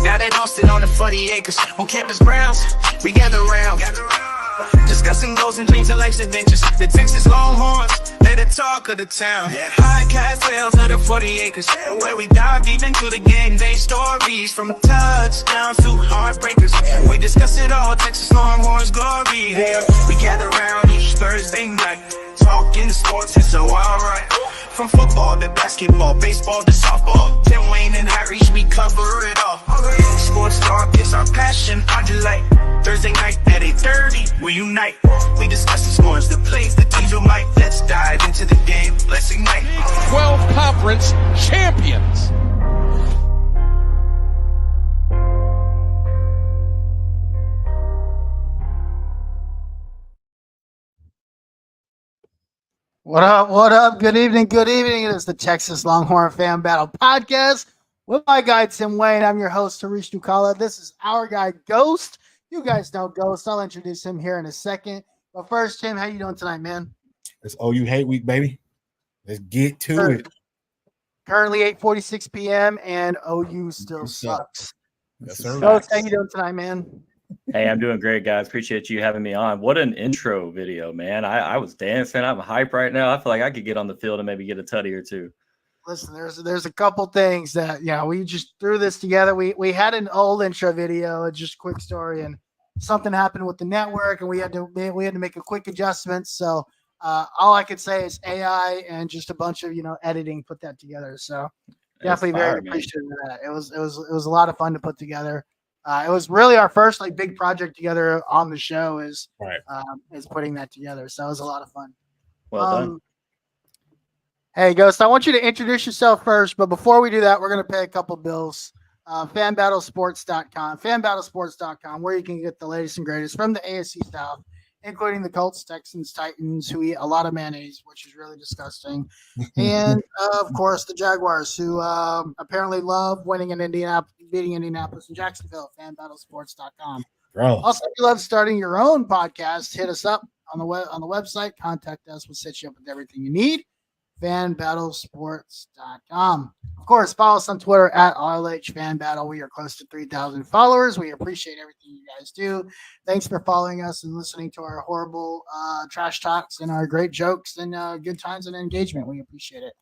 Now they lost it on the 40 acres on campus grounds. We gather round, discussing goals and dreams and life's adventures. The Texas Longhorns, they're the talk of the town. High castles of the 40 acres, where we dive deep into the game day stories, from touchdowns to heartbreakers. We discuss it all, Texas Longhorns glory. There we gather round each Thursday night, talking sports, it's so alright. From football to basketball, baseball to softball, Tim Wayne and Harry, we cover it all. Sports talk is our passion, our delight. Thursday night at 8:30, we unite. We discuss the scores, the plays, the teams who might. Let's dive into the game, let's ignite. 12 conference champions. What up? What up? Good evening. Good evening. It is the Texas Longhorn Fan Battle Podcast with my guy, Tim Wayne. I'm your host, Harish Dukala. This is our guy, Ghost. You guys know Ghost. I'll introduce him here in a second. But first, Tim, how you doing tonight, man? It's OU Hate Week, baby. Let's get to it. Currently 8:46 p.m. and OU still sucks. Yes, sir. Ghost, how you doing tonight, man? Hey, I'm doing great, guys. Appreciate you having me on. What an intro video, man. I was dancing. I'm hype right now. I feel like I could get on the field and maybe get a tutty or two. Listen, there's a couple things that we just threw this together. We had an old intro video, just a quick story, and something happened with the network, and we had to make a quick adjustment. So all I could say is AI and just a bunch of editing put that together. So definitely very appreciative of that. It was a lot of fun to put together. It was really our first big project together on the show is putting that together. So it was a lot of fun. Well done. Hey, Ghost, I want you to introduce yourself first, but before we do that, we're going to pay a couple bills. Fanbattlesports.com, where you can get the latest and greatest from the ASC South, including the Colts, Texans, Titans, who eat a lot of mayonnaise, which is really disgusting. And, of course, the Jaguars, who apparently love winning in Indianapolis, beating Indianapolis and Jacksonville, fanbattlesports.com. Bro. Also, if you love starting your own podcast, hit us up on the website. Contact us. We'll set you up with everything you need. fanbattlesports.com. Of course, follow us on Twitter at RLHFanBattle. We are close to 3,000 followers. We appreciate everything you guys do. Thanks for following us and listening to our horrible trash talks and our great jokes and good times and engagement. We appreciate it.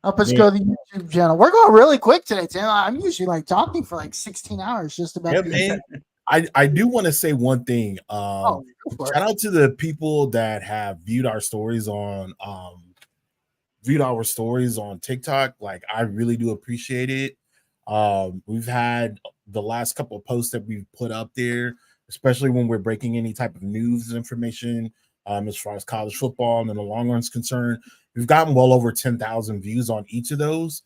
Help us go to the YouTube channel. We're going really quick today, Tim. I'm usually talking for 16 hours just about. Man. I do want to say one thing. Shout out to the people that have viewed our stories on TikTok. I really do appreciate it. We've had the last couple of posts that we've put up there, especially when we're breaking any type of news information as far as college football and the Longhorns concerned. We've gotten well over 10,000 views on each of those.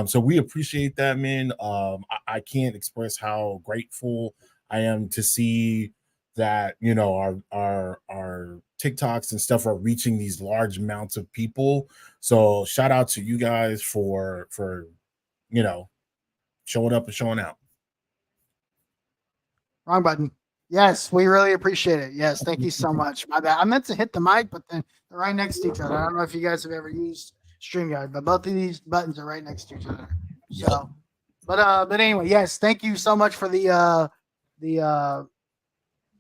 So we appreciate that, man. I can't express how grateful I am to see that, our TikToks and stuff are reaching these large amounts of people. So shout out to you guys for showing up and showing out. Wrong button. Yes, we really appreciate it. Yes, thank you so much. My bad. I meant to hit the mic, but then they're right next to each other. I don't know if you guys have ever used StreamYard, but both of these buttons are right next to each other. So, but anyway, yes, thank you so much for the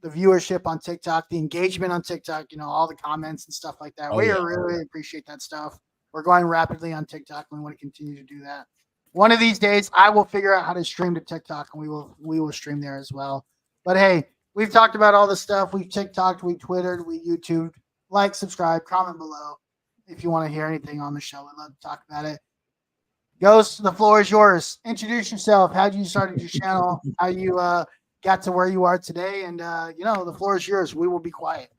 viewership on TikTok, the engagement on TikTok, all the comments and stuff like that. We really appreciate that stuff. We're going rapidly on TikTok, and we want to continue to do that. One of these days, I will figure out how to stream to TikTok, and we will stream there as well. But hey, we've talked about all this stuff. We've TikToked, we Twittered, we YouTubed. like, subscribe, comment below if you want to hear anything on the show. We'd love to talk about it. Ghost, the floor is yours. Introduce yourself. How you started your channel? How you got to where you are today? And the floor is yours. We will be quiet.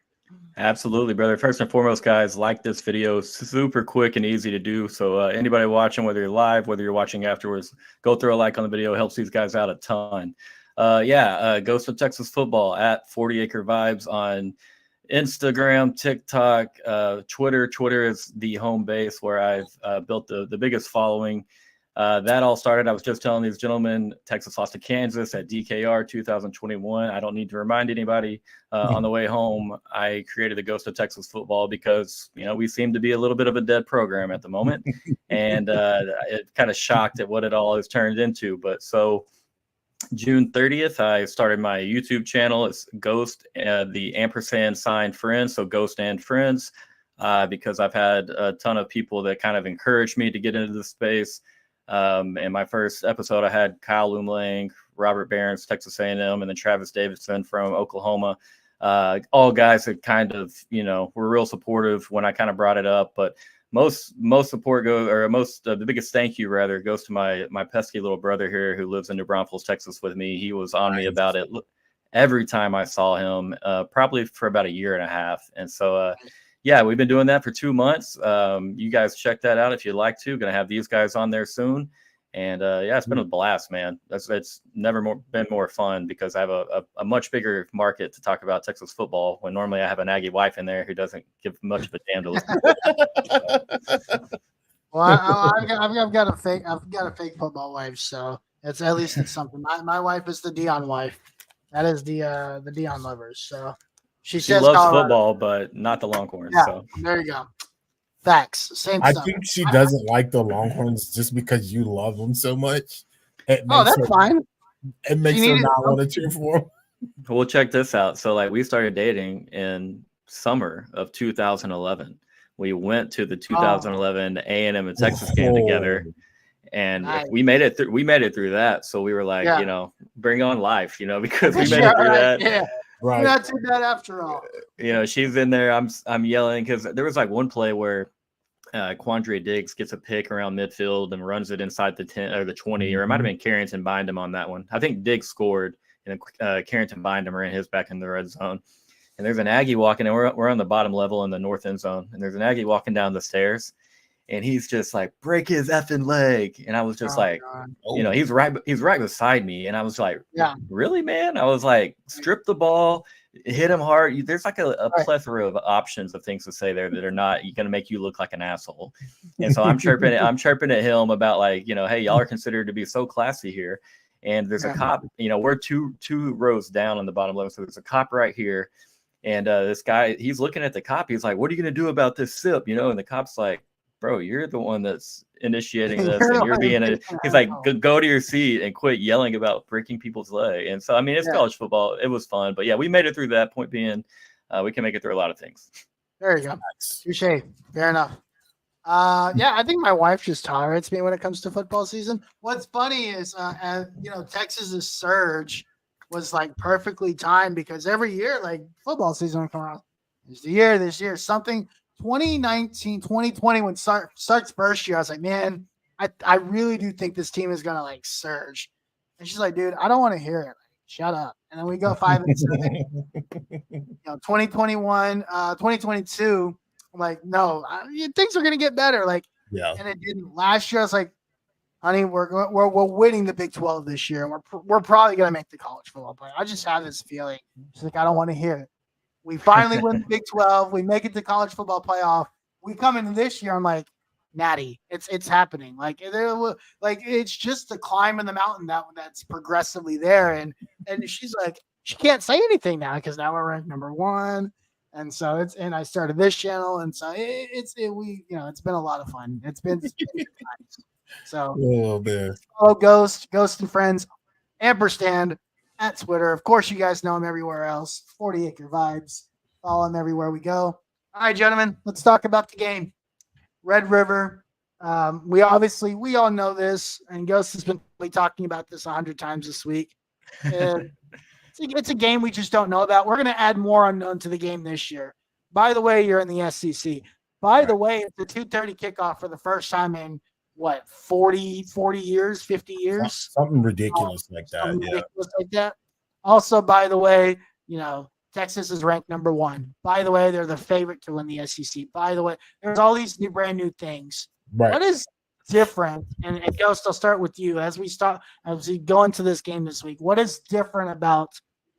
Absolutely, brother. First and foremost, guys, like this video. Super quick and easy to do. So anybody watching, whether you're live, whether you're watching afterwards, go throw a like on the video. It helps these guys out a ton. Ghost of Texas Football at 40 Acre Vibes on Instagram, TikTok, Twitter. Twitter is the home base where I've built the biggest following. That all started, I was just telling these gentlemen, Texas lost to Kansas at DKR 2021. I don't need to remind anybody. On the way home, I created the Ghost of Texas Football because, we seem to be a little bit of a dead program at the moment. And it kind of shocked at what it all has turned into. But so June 30th, I started my YouTube channel. It's Ghost, the ampersand sign Friends. So Ghost and Friends, because I've had a ton of people that kind of encouraged me to get into this space. In my first episode, I had Kyle Lumlang, Robert Barons, Texas A&M, and then Travis Davidson from Oklahoma. All guys that kind of, were real supportive when I kind of brought it up. But most support the biggest thank you rather goes to my pesky little brother here who lives in New Braunfels, Texas with me. He was on me about it every time I saw him, probably for about a year and a half. And so, we've been doing that for 2 months. You guys check that out if you'd like to. Going to have these guys on there soon. And it's been a blast, man. It's never been more fun because I have a much bigger market to talk about Texas football when normally I have an Aggie wife in there who doesn't give much of a damn to listen. Well, I've got a fake football wife, so it's at least it's something. My wife is the Dion wife. That is the Dion lovers. So she says loves Colorado. Football, but not the Longhorns. Yeah, so there you go. Facts. Same I stuff. think she doesn't like the Longhorns just because you love them so much. That's fine. It makes her not want to cheer for them. Well, check this out. So, we started dating in summer of 2011. We went to the 2011 A&M and Texas game together, and nice. we made it through that. So we were like, bring on life, because we made it through that. Yeah. Right. You're not too bad after all. She's in there. I'm yelling because there was one play where Quandre Diggs gets a pick around midfield and runs it inside the 10 or the 20, or it might have been Carrington Bindum on that one. I think Diggs scored, and Carrington Bindum ran his back in the red zone. And there's an Aggie walking, and we're on the bottom level in the north end zone, and there's an Aggie walking down the stairs, and he's just like, break his effing leg. And I was just he's right beside me. And I was like, really, man? I was like, strip the ball, hit him hard. There's a plethora of options of things to say there that are not going to make you look like an asshole. And so I'm chirping at him about hey, y'all are considered to be so classy here. And there's a cop, we're two rows down on the bottom level. So there's a cop right here. And this guy, he's looking at the cop. He's like, what are you going to do about this sip? And the cop's like, bro, you're the one that's initiating this, and you're being he's like, go to your seat and quit yelling about breaking people's leg. And so, it's college football. It was fun, but we made it through that. Point being, we can make it through a lot of things. There you go. Touché. Fair enough. I think my wife just tolerates me when it comes to football season. What's funny is, Texas's surge was perfectly timed because every year, football season would come around. This year, something. 2019, 2020, when Sark's first year, I was like, man, I really do think this team is gonna surge. And she's like, dude, I don't want to hear it. Shut up. And then we go 5-7. 2021, 2022. I'm like, no, things are gonna get better. And it didn't. Last year, I was like, honey, we're winning the Big 12 this year, and we're probably gonna make the college football play. I just have this feeling. She's like, I don't want to hear it. We finally win the Big 12. We make it to college football playoff. We come into this year. I'm like, natty. It's happening. It's just the climb in the mountain that's progressively there. And she's like, she can't say anything now because now we're ranked number 1. And so and I started this channel, and so it's been a lot of fun. It's been nice. So follow Ghost and Friends, ampersand. At Twitter. Of course, you guys know him everywhere else. 40 Acre Vibes. Follow him everywhere we go. All right, gentlemen, let's talk about the game. Red River. We all know this, and Ghost has been talking about this 100 times this week. It's a game we just don't know about. We're going to add more unknown to the game this year. By the way, you're in the SEC. By the way, it's a 2:30 kickoff for the first time in what 40 years, 50 years, Something ridiculous like that. something Yeah. ridiculous like that. Also, by the way, Texas is ranked number 1. By the way, they're the favorite to win the SEC. By the way, there's all these brand new things. Right. What is different? And Ghost, I'll start with you as we go into this game this week. What is different about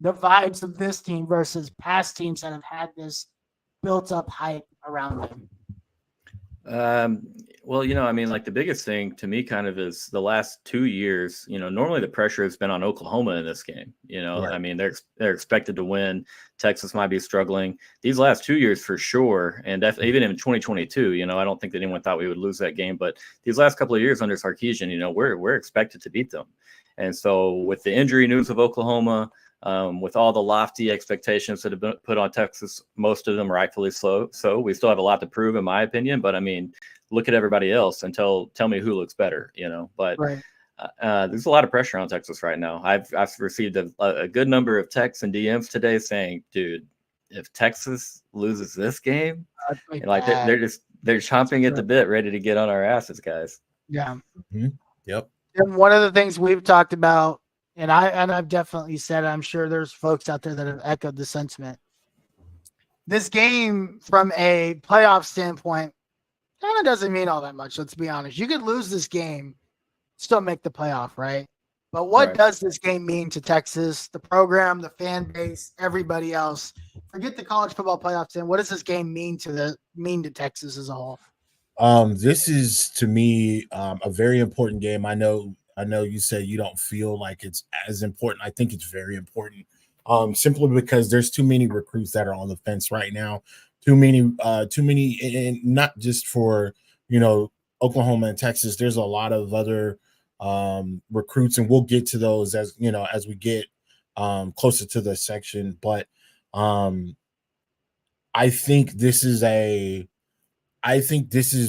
the vibes of this team versus past teams that have had this built-up hype around them? Well, like the biggest thing to me kind of is the last 2 years, normally the pressure has been on Oklahoma in this game. Right. I mean, they're expected to win. Texas might be struggling these last 2 years for sure. And even in 2022, I don't think that anyone thought we would lose that game, but these last couple of years under Sarkisian, we're expected to beat them. And so with the injury news of Oklahoma, with all the lofty expectations that have been put on Texas, most of them rightfully so. So we still have a lot to prove, in my opinion. But I mean, look at everybody else and tell me who looks better, But Right. There's a lot of pressure on Texas right now. I've received a good number of texts and DMs today saying, "Dude, if Texas loses this game, they're chomping at the bit, ready to get on our asses, guys." Yeah. Mm-hmm. Yep. And one of the things we've talked about. And I've definitely said, I'm sure there's folks out there that have echoed the sentiment. This game, from a playoff standpoint, kind of doesn't mean all that much. Let's be honest. You could lose this game, still make the playoff, right? But what does this game mean to Texas, the program, the fan base, everybody else? Forget the college football playoffs. And what does this game mean to Texas as a whole? This is, to me, a very important game. I know you said you don't feel like it's as important. I think it's very important, simply because there's too many recruits that are on the fence right now. Too many, and not just for Oklahoma and Texas. There's a lot of other recruits, and we'll get to those as we get closer to the section. But I think this is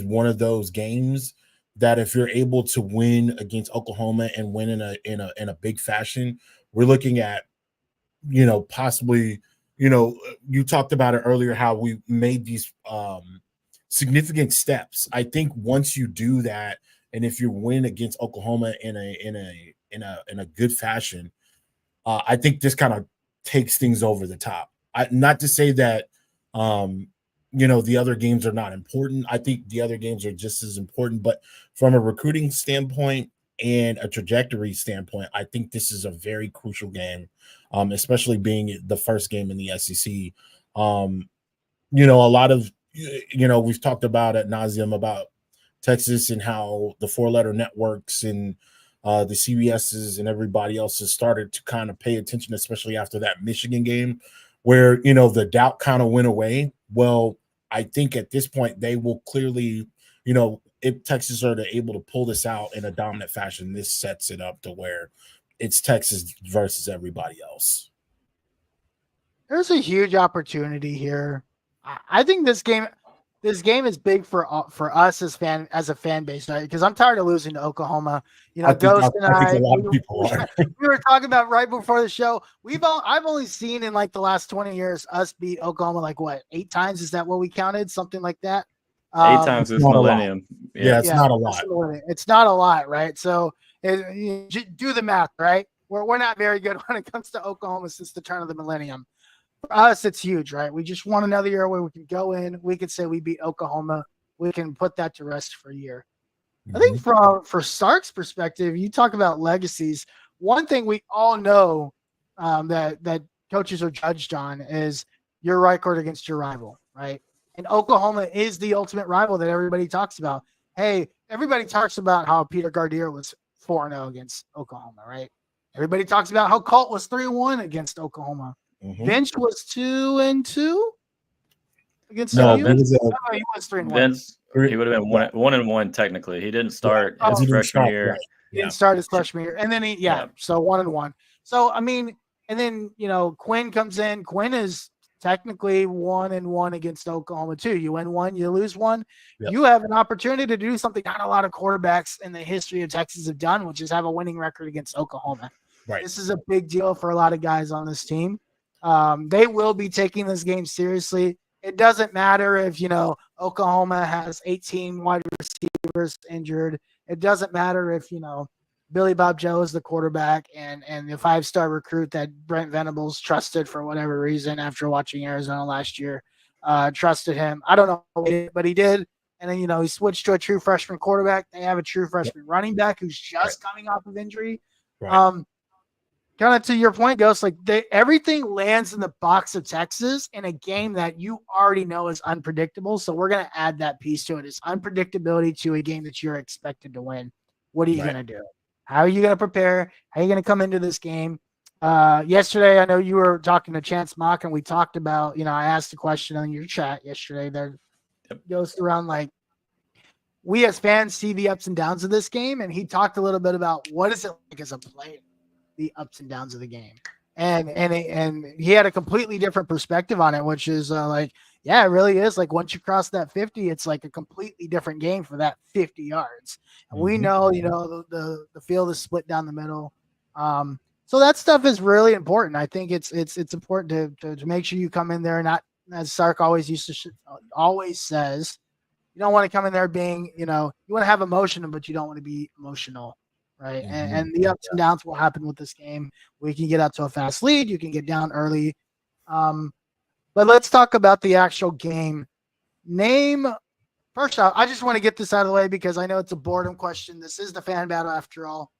one of those games that if you're able to win against Oklahoma and win in a big fashion, we're looking at, possibly, you talked about it earlier, how we made these significant steps. I think once you do that, and if you win against Oklahoma in a good fashion, I think this kind of takes things over the top. Not to say that the other games are not important. I think the other games are just as important, but from a recruiting standpoint and a trajectory standpoint, I think this is a very crucial game, especially being the first game in the SEC. A lot of, we've talked about ad nauseum about Texas and how the 4-letter networks and the CBSs and everybody else has started to kind of pay attention, especially after that Michigan game where, the doubt kind of went away. Well, I think at this point they will clearly, if Texas are able to pull this out in a dominant fashion, this sets it up to where it's Texas versus everybody else. There's a huge opportunity here. I think this game is big for us as a fan base, right? Because I'm tired of losing to Oklahoma. Ghost and I think a lot of people are. We were talking about right before the show. I've only seen in like the last 20 years us beat Oklahoma like what, 8 times? Is that what we counted? Something like that. 8 times this millennium. It's not a lot. It's not a lot, right? So you do the math, right? We're not very good when it comes to Oklahoma since the turn of the millennium. For us, it's huge, right? We just want another year where we can go in. We could say we beat Oklahoma. We can put that to rest for a year. I think for Sark's perspective, you talk about legacies. One thing we all know that coaches are judged on is your record against your rival, right? And Oklahoma is the ultimate rival that everybody talks about. Hey, everybody talks about how Peter Gardier was 4-0 against Oklahoma, right? Everybody talks about how Colt was 3-1 against Oklahoma. Vince was 2-2 against no, he was 3-1. Vince, he would have been 1-1 technically. He didn't start his freshman year. Right. He didn't start his freshman year, and then so 1-1. So I mean, and then Quinn comes in. Quinn is technically 1-1 against Oklahoma too. You win one, you lose one. Yep. You have an opportunity to do something not a lot of quarterbacks in the history of Texas have done, which is have a winning record against Oklahoma. Right. This is a big deal for a lot of guys on this team. They will be taking this game seriously. It doesn't matter if, Oklahoma has 18 wide receivers injured. It doesn't matter if, Billy Bob Joe is the quarterback and the 5-star recruit that Brent Venables trusted for whatever reason after watching Arizona last year, trusted him. I don't know, but he did. And then, he switched to a true freshman quarterback. They have a true freshman running back who's just coming off of injury. Right. Kind of to your point, Ghost, everything lands in the box of Texas in a game that you already know is unpredictable. So we're going to add that piece to it. It's unpredictability to a game that you're expected to win. What are you going to do? How are you going to prepare? How are you going to come into this game? Yesterday, I know you were talking to Chance Mock, and we talked about, I asked a question on your chat yesterday that goes around we as fans see the ups and downs of this game, and he talked a little bit about what is it like as a player, the ups and downs of the game. And he had a completely different perspective on it, which is it really is. Once you cross that 50, it's like a completely different game for that 50 yards. And we know, the field is split down the middle. So that stuff is really important. I think it's important to make sure you come in there, not as Sark always says, you don't want to come in there being, you want to have emotion, but you don't want to be emotional. Right. And the ups and downs will happen with this game. We can get out to a fast lead. You can get down early. But let's talk about the actual game. First off, I just want to get this out of the way because I know it's a boredom question. This is the fan battle after all.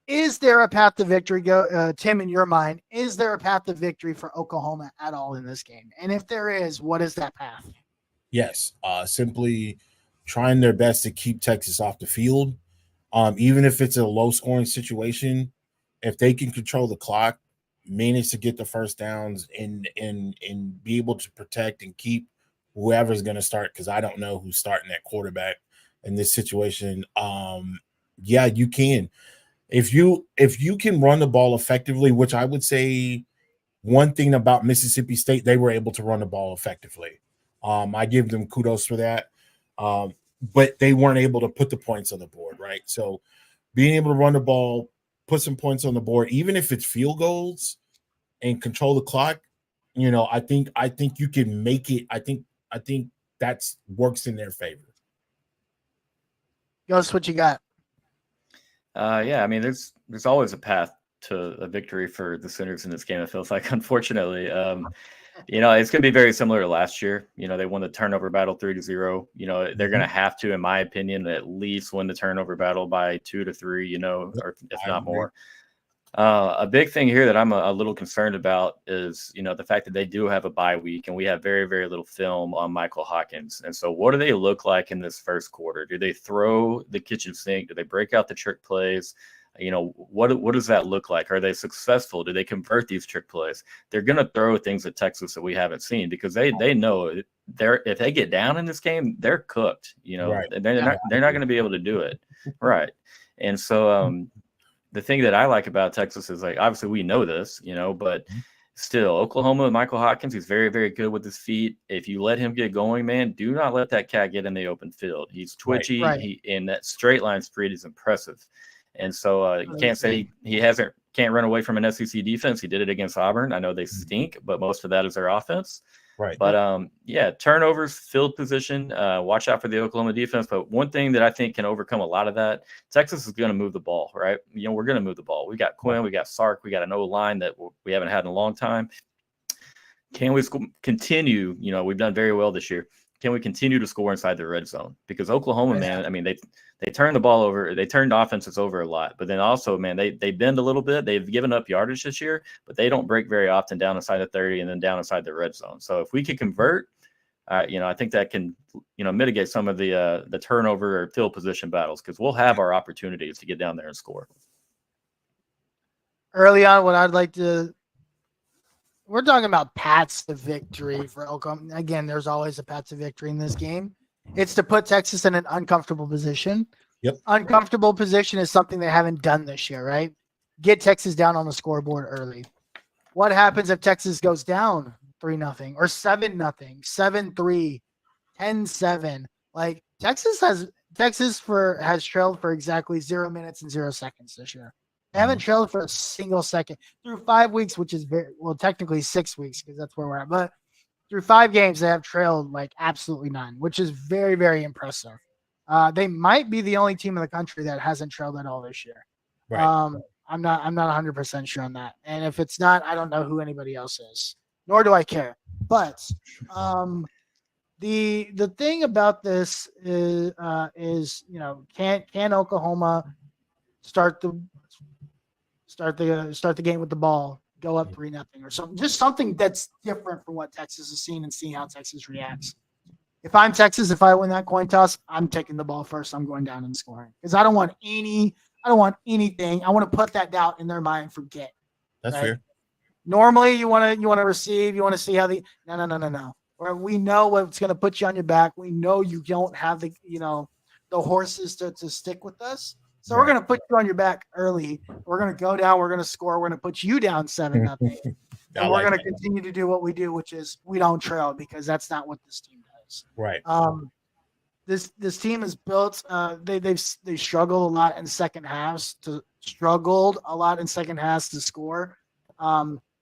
Is there a path to victory, Tim, in your mind? Is there a path to victory for Oklahoma at all in this game? And if there is, what is that path? Yes. Simply trying their best to keep Texas off the field. Even if it's a low-scoring situation, if they can control the clock, manage to get the first downs, and be able to protect and keep whoever's going to start, because I don't know who's starting at quarterback in this situation. You can. If you can run the ball effectively, which I would say one thing about Mississippi State, they were able to run the ball effectively. I give them kudos for that. But they weren't able to put the points on the board, right? So being able to run the ball, put some points on the board, even if it's field goals, and control the clock, I think you can make it. I think that's works in their favor. Ghost, what you got? There's always a path to a victory for the Sooners in this game. It feels like, unfortunately, it's going to be very similar to last year. They won the turnover battle 3-0. They're going to have to, in my opinion, at least win the turnover battle by 2-3. Or if not more. A big thing here that I'm a little concerned about is, the fact that they do have a bye week and we have very, very little film on Michael Hawkins. And so what do they look like in this first quarter? Do they throw the kitchen sink? Do they break out the trick plays? What does that look like? Are they successful? Do they convert these trick plays? They're going to throw things at Texas that we haven't seen because they know if they get down in this game, they're cooked. Right. They're not going to be able to do it. Right. And so the thing that I like about Texas is obviously we know this, but still Oklahoma with Michael Hawkins, he's very, very good with his feet. If you let him get going, man, do not let that cat get in the open field. He's twitchy. Right. And that straight line speed is impressive. And so you can't say he can't run away from an SEC defense. He did it against Auburn. I know they stink, but most of that is their offense. Right. But turnovers, field position, watch out for the Oklahoma defense. But one thing that I think can overcome a lot of that, Texas is going to move the ball, right? We're going to move the ball. We got Quinn, we got Sark, we got an O-line that we haven't had in a long time. Can we continue? We've done very well this year. Can we continue to score inside the red zone? Because Oklahoma, man, I mean, they turned the ball over. They turned offenses over a lot. But then also, man, they bend a little bit. They've given up yardage this year, but they don't break very often down inside the 30 and then down inside the red zone. So if we could convert, I think that can, mitigate some of the turnover or field position battles because we'll have our opportunities to get down there and score. Early on, we're talking about paths to victory for Oklahoma. Again, there's always a path to victory in this game. It's to put Texas in an uncomfortable position. Yep. Uncomfortable position is something they haven't done this year, right? Get Texas down on the scoreboard early. What happens if Texas goes down 3-0 or 7-0, 7-3, 10-7? Texas has trailed for exactly 0 minutes and 0 seconds this year. They haven't trailed for a single second through 5 weeks, which is technically 6 weeks because that's where we're at. But through 5 games, they have trailed like absolutely none, which is very, very impressive. They might be the only team in the country that hasn't trailed at all this year. Right. I'm not 100% sure on that. And if it's not, I don't know who anybody else is, nor do I care. But the thing about this is can Oklahoma start the game with the ball, go up 3-0 or something, just something that's different from what Texas has seen and see how Texas reacts. If I'm Texas, if I win that coin toss, I'm taking the ball first. I'm going down and scoring because I don't want anything. I want to put that doubt in their mind and forget. That's fair. Normally, you want to receive. You want to see how no. Where we know what's going to put you on your back. We know you don't have the horses to stick with us. So we're going to put you on your back early. We're going to go down. We're going to score. We're going to put you down 7-0. And we're going to continue to do what we do, which is we don't trail because that's not what this team does. Right. This team is built. They struggled a lot in second halves to score.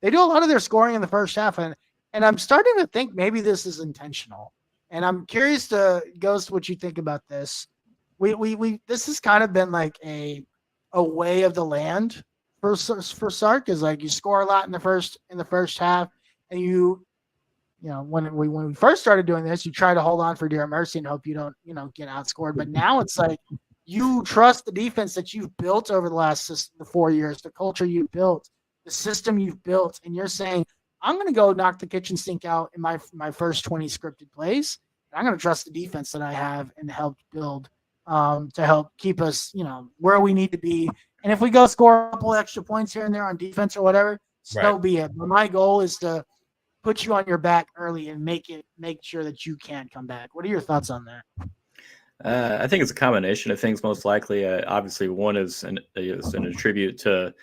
They do a lot of their scoring in the first half, and I'm starting to think maybe this is intentional. And I'm curious to Ghost what you think about this. We this has kind of been like a way of the land for Sark, is like you score a lot in the first half, and when we first started doing this, you try to hold on for dear mercy and hope you don't get outscored. But now it's like you trust the defense that you've built over the last 4 years, the culture you've built, the system you've built, and you're saying, I'm going to go knock the kitchen sink out in my first 20 scripted plays. I'm going to trust the defense that I have and help build to help keep us, where we need to be. And if we go score a couple extra points here and there on defense or whatever, so be it. But my goal is to put you on your back early and make sure that you can come back. What are your thoughts on that? I think it's a combination of things. Most likely, obviously, one is an attribute to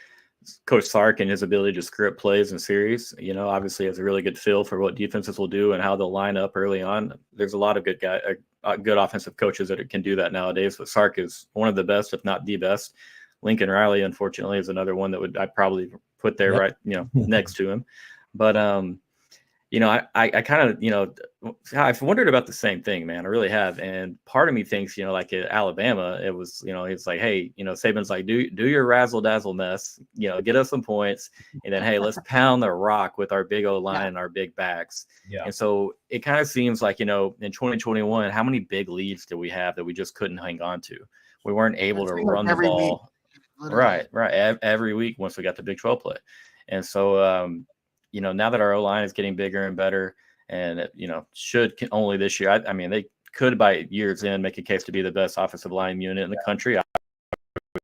Coach Sark and his ability to script plays in series. Obviously, has a really good feel for what defenses will do and how they'll line up early on. There's a lot of good offensive coaches that can do that nowadays, but Sark is one of the best, if not the best. Lincoln Riley, unfortunately, is another one that I'd probably put there right, next to him. But I kind of, I've wondered about the same thing, man. I really have. And part of me thinks, like at Alabama, it was, it's like, hey, Saban's like, do your razzle dazzle mess, get us some points. And then, hey, let's pound the rock with our big O-line and our big backs. Yeah. And so it kind of seems like, in 2021, how many big leads did we have that we just couldn't hang on to? We weren't able to run the ball. Right. Every week once we got the Big 12 play. And so, now that our O-line is getting bigger and better, and should only this year, I mean, they could by years in make a case to be the best offensive line unit in the country.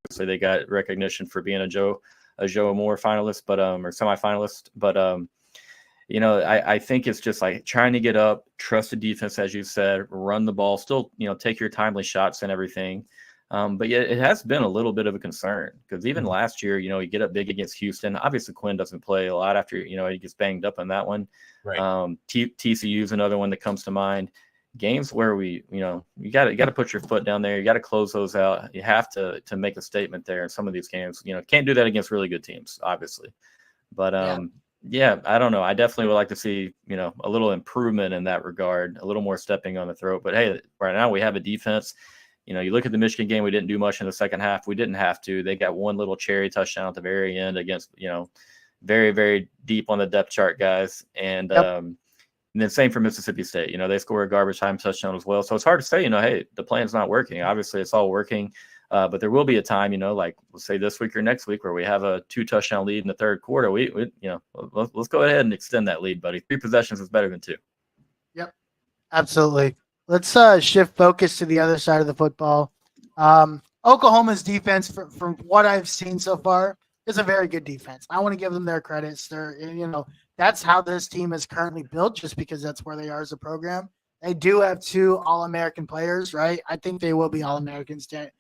Obviously, they got recognition for being a Joe Moore finalist, but or semifinalist. But I think it's just like trying to get up, trust the defense, as you said, run the ball, still take your timely shots and everything. But yet it has been a little bit of a concern because even last year, you get up big against Houston. Obviously, Quinn doesn't play a lot after, he gets banged up on that one. Right. TCU is another one that comes to mind. Games where you got to put your foot down there. You got to close those out. You have to make a statement there in some of these games. Can't do that against really good teams, obviously. But I don't know. I definitely would like to see, a little improvement in that regard, a little more stepping on the throat. But hey, right now we have a defense. You look at the Michigan game, we didn't do much in the second half. We didn't have to. They got one little cherry touchdown at the very end against, very, very deep on the depth chart guys. And then same for Mississippi State. They score a garbage time touchdown as well. So it's hard to say, hey, the plan's not working. Obviously, it's all working. But there will be a time, like let's say this week or next week where we have a 2-touchdown lead in the third quarter. Let's go ahead and extend that lead, buddy. 3 possessions is better than 2. Yep, absolutely. Let's shift focus to the other side of the football. Oklahoma's defense, from what I've seen so far, is a very good defense. I want to give them their credits. That's how this team is currently built, just because that's where they are as a program. They do have 2 All-American players, right? I think they will be All-Americans. Danny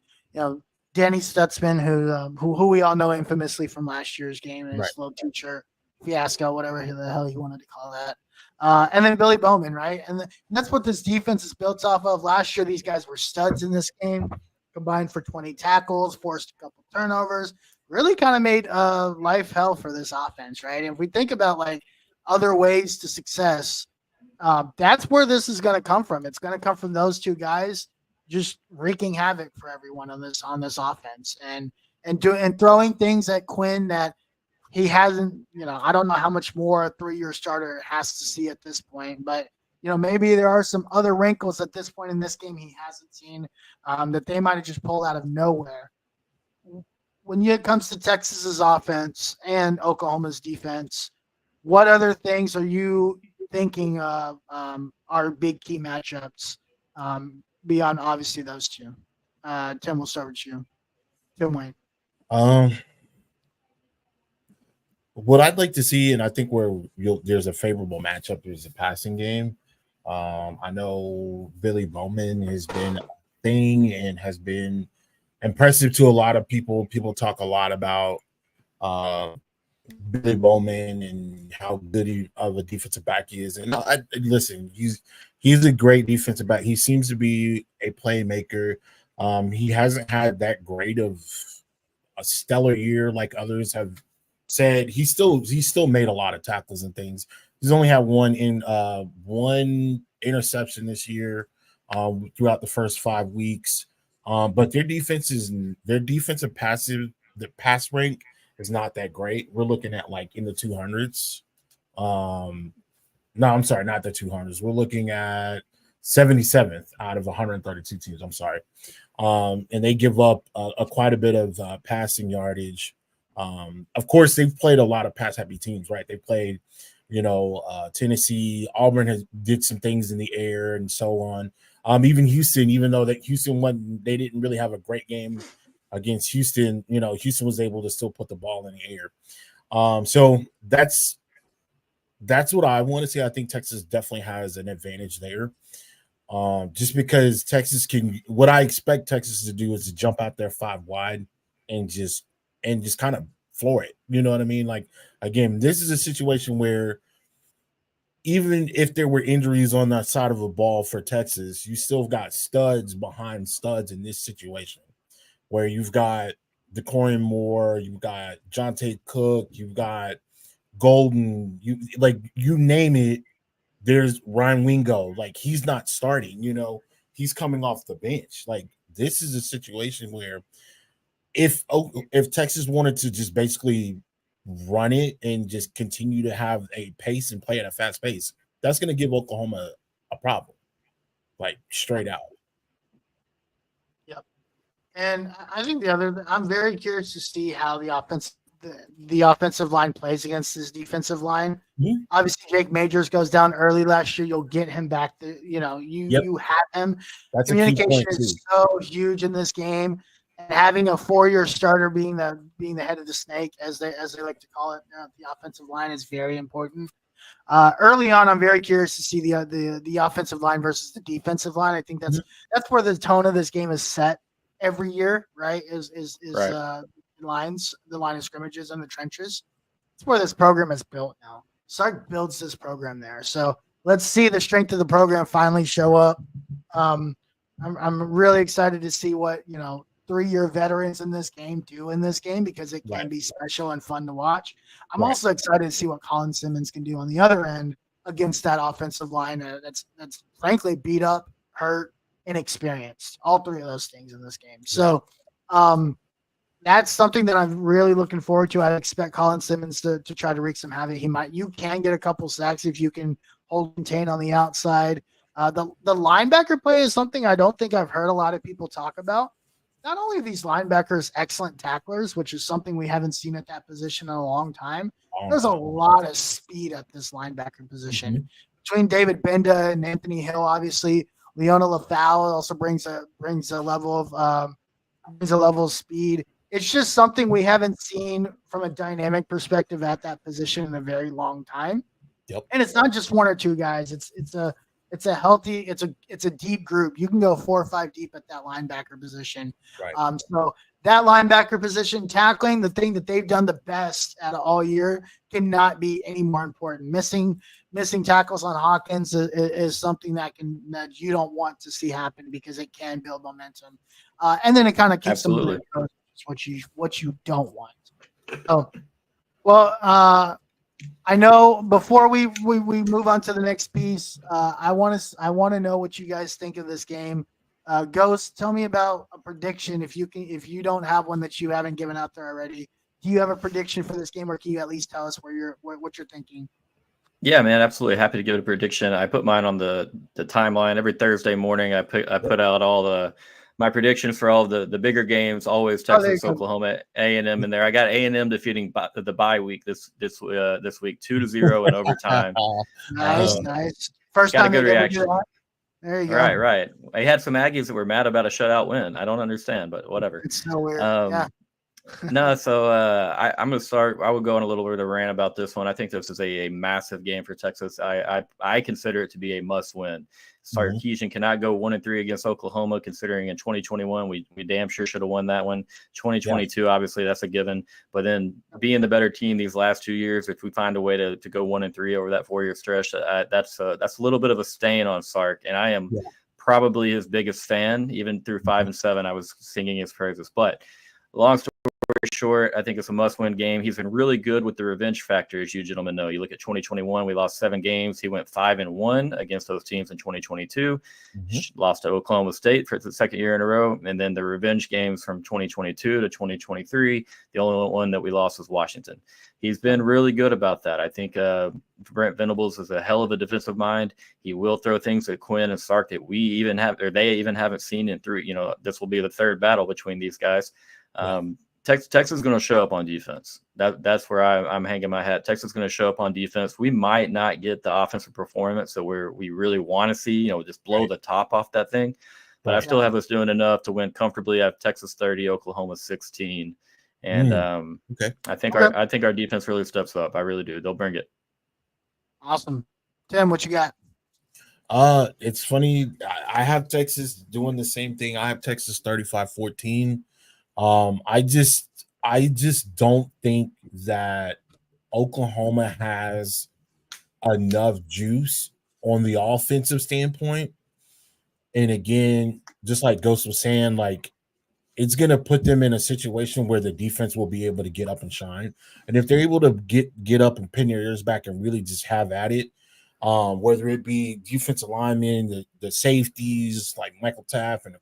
Stutzman, who we all know infamously from last year's game, and his little teacher fiasco, whatever the hell he wanted to call that. And then Billy Bowman, right? And that's what this defense is built off of. Last year, these guys were studs in this game, combined for 20 tackles, forced a couple turnovers, really kind of made life hell for this offense, right? And if we think about like other ways to success, That's where this is going to come from. It's going to come from those two guys just wreaking havoc for everyone on this offense and throwing things at Quinn that he hasn't. I don't know how much more a 3-year starter has to see at this point, but maybe there are some other wrinkles at this point in this game he hasn't seen that they might have just pulled out of nowhere. When it comes to Texas's offense and Oklahoma's defense, what other things are you thinking are big key matchups beyond obviously those two? Tim, we'll start with you. Tim Wayne. What I'd like to see, and I think there's a favorable matchup, is a passing game. I know Billy Bowman has been a thing and has been impressive to a lot of people. People talk a lot about Billy Bowman and how good of a defensive back he is. And listen, he's a great defensive back. He seems to be a playmaker. He hasn't had that great of a stellar year like others have said. He's still made a lot of tackles and things. He's only had one interception this year throughout the first 5 weeks. But their defensive pass rank is not that great. We're looking at like in the 200s. No, I'm sorry, not the 200s. We're looking at 77th out of 132 teams. I'm sorry. And they give up quite a bit of passing yardage. Of course, they've played a lot of pass-happy teams, right? They played, Tennessee. Auburn did some things in the air and so on. Even Houston, even though that Houston they didn't really have a great game against Houston. Houston was able to still put the ball in the air. So that's what I want to see. I think Texas definitely has an advantage there. Just because Texas what I expect Texas to do is to jump out there 5 wide and just kind of floor it. You know what I mean? Like, again, this is a situation where even if there were injuries on that side of the ball for Texas, you still got studs behind studs in this situation where you've got DeCorian Moore, you've got Jonte Cook, you've got Golden, you name it. There's Ryan Wingo. Like, he's not starting, he's coming off the bench. Like, this is a situation where if Texas wanted to just basically run it and just continue to have a pace and play at a fast pace, that's going to give Oklahoma a problem, like straight out. Yep. And I think I'm very curious to see how the offensive line plays against this defensive line. Mm-hmm. Obviously, Jake Majors goes down early last year. You'll get him back. You have him. That's communication is so huge in this game. And having a 4-year starter being the head of the snake, as they like to call it, the offensive line is very important. Early on, I'm very curious to see the offensive line versus the defensive line. I think that's where the tone of this game is set every year, right? Is right. The line of scrimmages and the trenches. That's where this program is built now. Sark builds this program there. So let's see the strength of the program finally show up. I'm really excited to see what 3-year veterans in this game do in this game, because it can be special and fun to watch. I'm also excited to see what Colin Simmons can do on the other end against that offensive line that's frankly beat up, hurt, inexperienced. All 3 of those things in this game. So that's something that I'm really looking forward to. I expect Colin Simmons to try to wreak some havoc. You can get a couple sacks if you can hold contain on the outside. The linebacker play is something I don't think I've heard a lot of people talk about. Not only are these linebackers excellent tacklers, which is something we haven't seen at that position in a long time, there's a lot of speed at this linebacker position. Mm-hmm. Between David Benda and Anthony Hill, obviously, Leona LaFau also brings a level of speed. It's just something we haven't seen from a dynamic perspective at that position in a very long time. Yep. And it's not just 1 or 2 guys. It's a healthy, it's a deep group. You can go 4 or 5 deep at that linebacker position. Right. So that linebacker position, tackling, the thing that they've done the best out of all year, cannot be any more important. Missing tackles on Hawkins is something that you don't want to see happen, because it can build momentum. And then it kind of keeps them what you don't want. Oh, well, I know before we move on to the next piece, I want to know what you guys think of this game. Ghost, tell me about a prediction if you don't have one that you haven't given out there already. Do you have a prediction for this game, or can you at least tell us what you're thinking? Yeah, man, absolutely happy to give it a prediction. I put mine on the timeline every Thursday morning. I put out all my predictions for all the bigger games. Always Oh, there you Texas, go. Oklahoma, A&M in there. I got A&M defeating the bye week this week 2-0 in overtime. Nice. First Got a time good they've ever do reaction. that. There you go. Right. I had some Aggies that were mad about a shutout win. I don't understand, but whatever. It's so weird. Yeah. No, so I'm going to start. I would go on a little bit of a rant about this one. I think this is a massive game for Texas. I consider it to be a must-win. Sarkisian cannot go 1-3 against Oklahoma, considering in 2021 we damn sure should have won that one. 2022, obviously, that's a given. But then being the better team these last 2 years, if we find a way to go 1-3 over that 4-year stretch, that's a little bit of a stain on Sark, and I am probably his biggest fan. Even through 5 and 7, I was singing his praises. But long story short, I think it's a must-win game. He's been really good with the revenge factor, as you gentlemen know. You look at 2021, we lost 7 games. He went 5-1 against those teams in 2022. Lost to Oklahoma State for the second year in a row, and then the revenge games from 2022 to 2023. The only one that we lost was Washington. He's been really good about that. I think Brent Venables is a hell of a defensive mind. He will throw things at Quinn and Sark that we even have, or they even haven't seen in through. This will be the third battle between these guys. Texas is going to show up on defense. That's where I'm hanging my hat. Texas is going to show up on defense. We might not get the offensive performance that we really want to see, just blow the top off that thing. But I still have us doing enough to win comfortably. I have Texas 30, Oklahoma 16. And I think our defense really steps up. I really do. They'll bring it. Awesome. Tim, what you got? It's funny. I have Texas doing the same thing. I have Texas 35-14. I just don't think that Oklahoma has enough juice on the offensive standpoint. And again, just like Ghost was saying, like it's going to put them in a situation where the defense will be able to get up and shine. And if they're able to get up and pin their ears back and really just have at it, whether it be defensive linemen, the safeties like Michael Taft and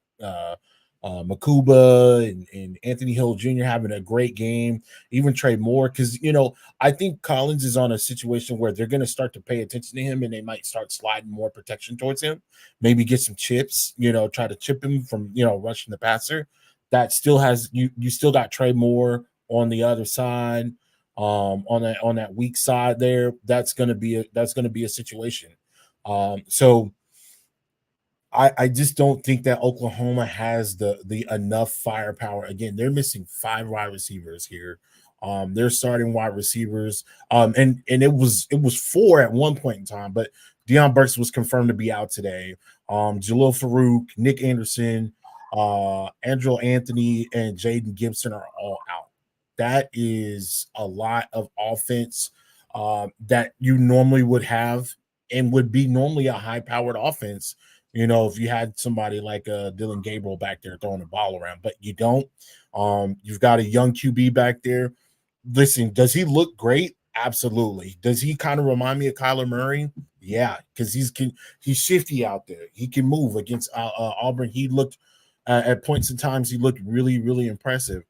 Makuba and Anthony Hill Jr. having a great game, even Trey Moore, because I think Collins is on a situation where they're going to start to pay attention to him and they might start sliding more protection towards him, maybe get some chips, try to chip him from rushing the passer. That still has you still got Trey Moore on the other side, on that weak side there. That's going to be a situation. So I just don't think that Oklahoma has the enough firepower. Again, they're missing 5 wide receivers here. They're starting wide receivers. And it was 4 at one point in time, but Deion Burks was confirmed to be out today. Jalil Farouk, Nick Anderson, Andrew Anthony, and Jaden Gibson are all out. That is a lot of offense that you normally would have and would be normally a high-powered offense. If you had somebody like Dylan Gabriel back there throwing the ball around, but you don't. You've got a young QB back there. Listen, does he look great? Absolutely. Does he kind of remind me of Kyler Murray? Yeah, because he's shifty out there. He can move against Auburn. He looked at points in times he looked really, really impressive.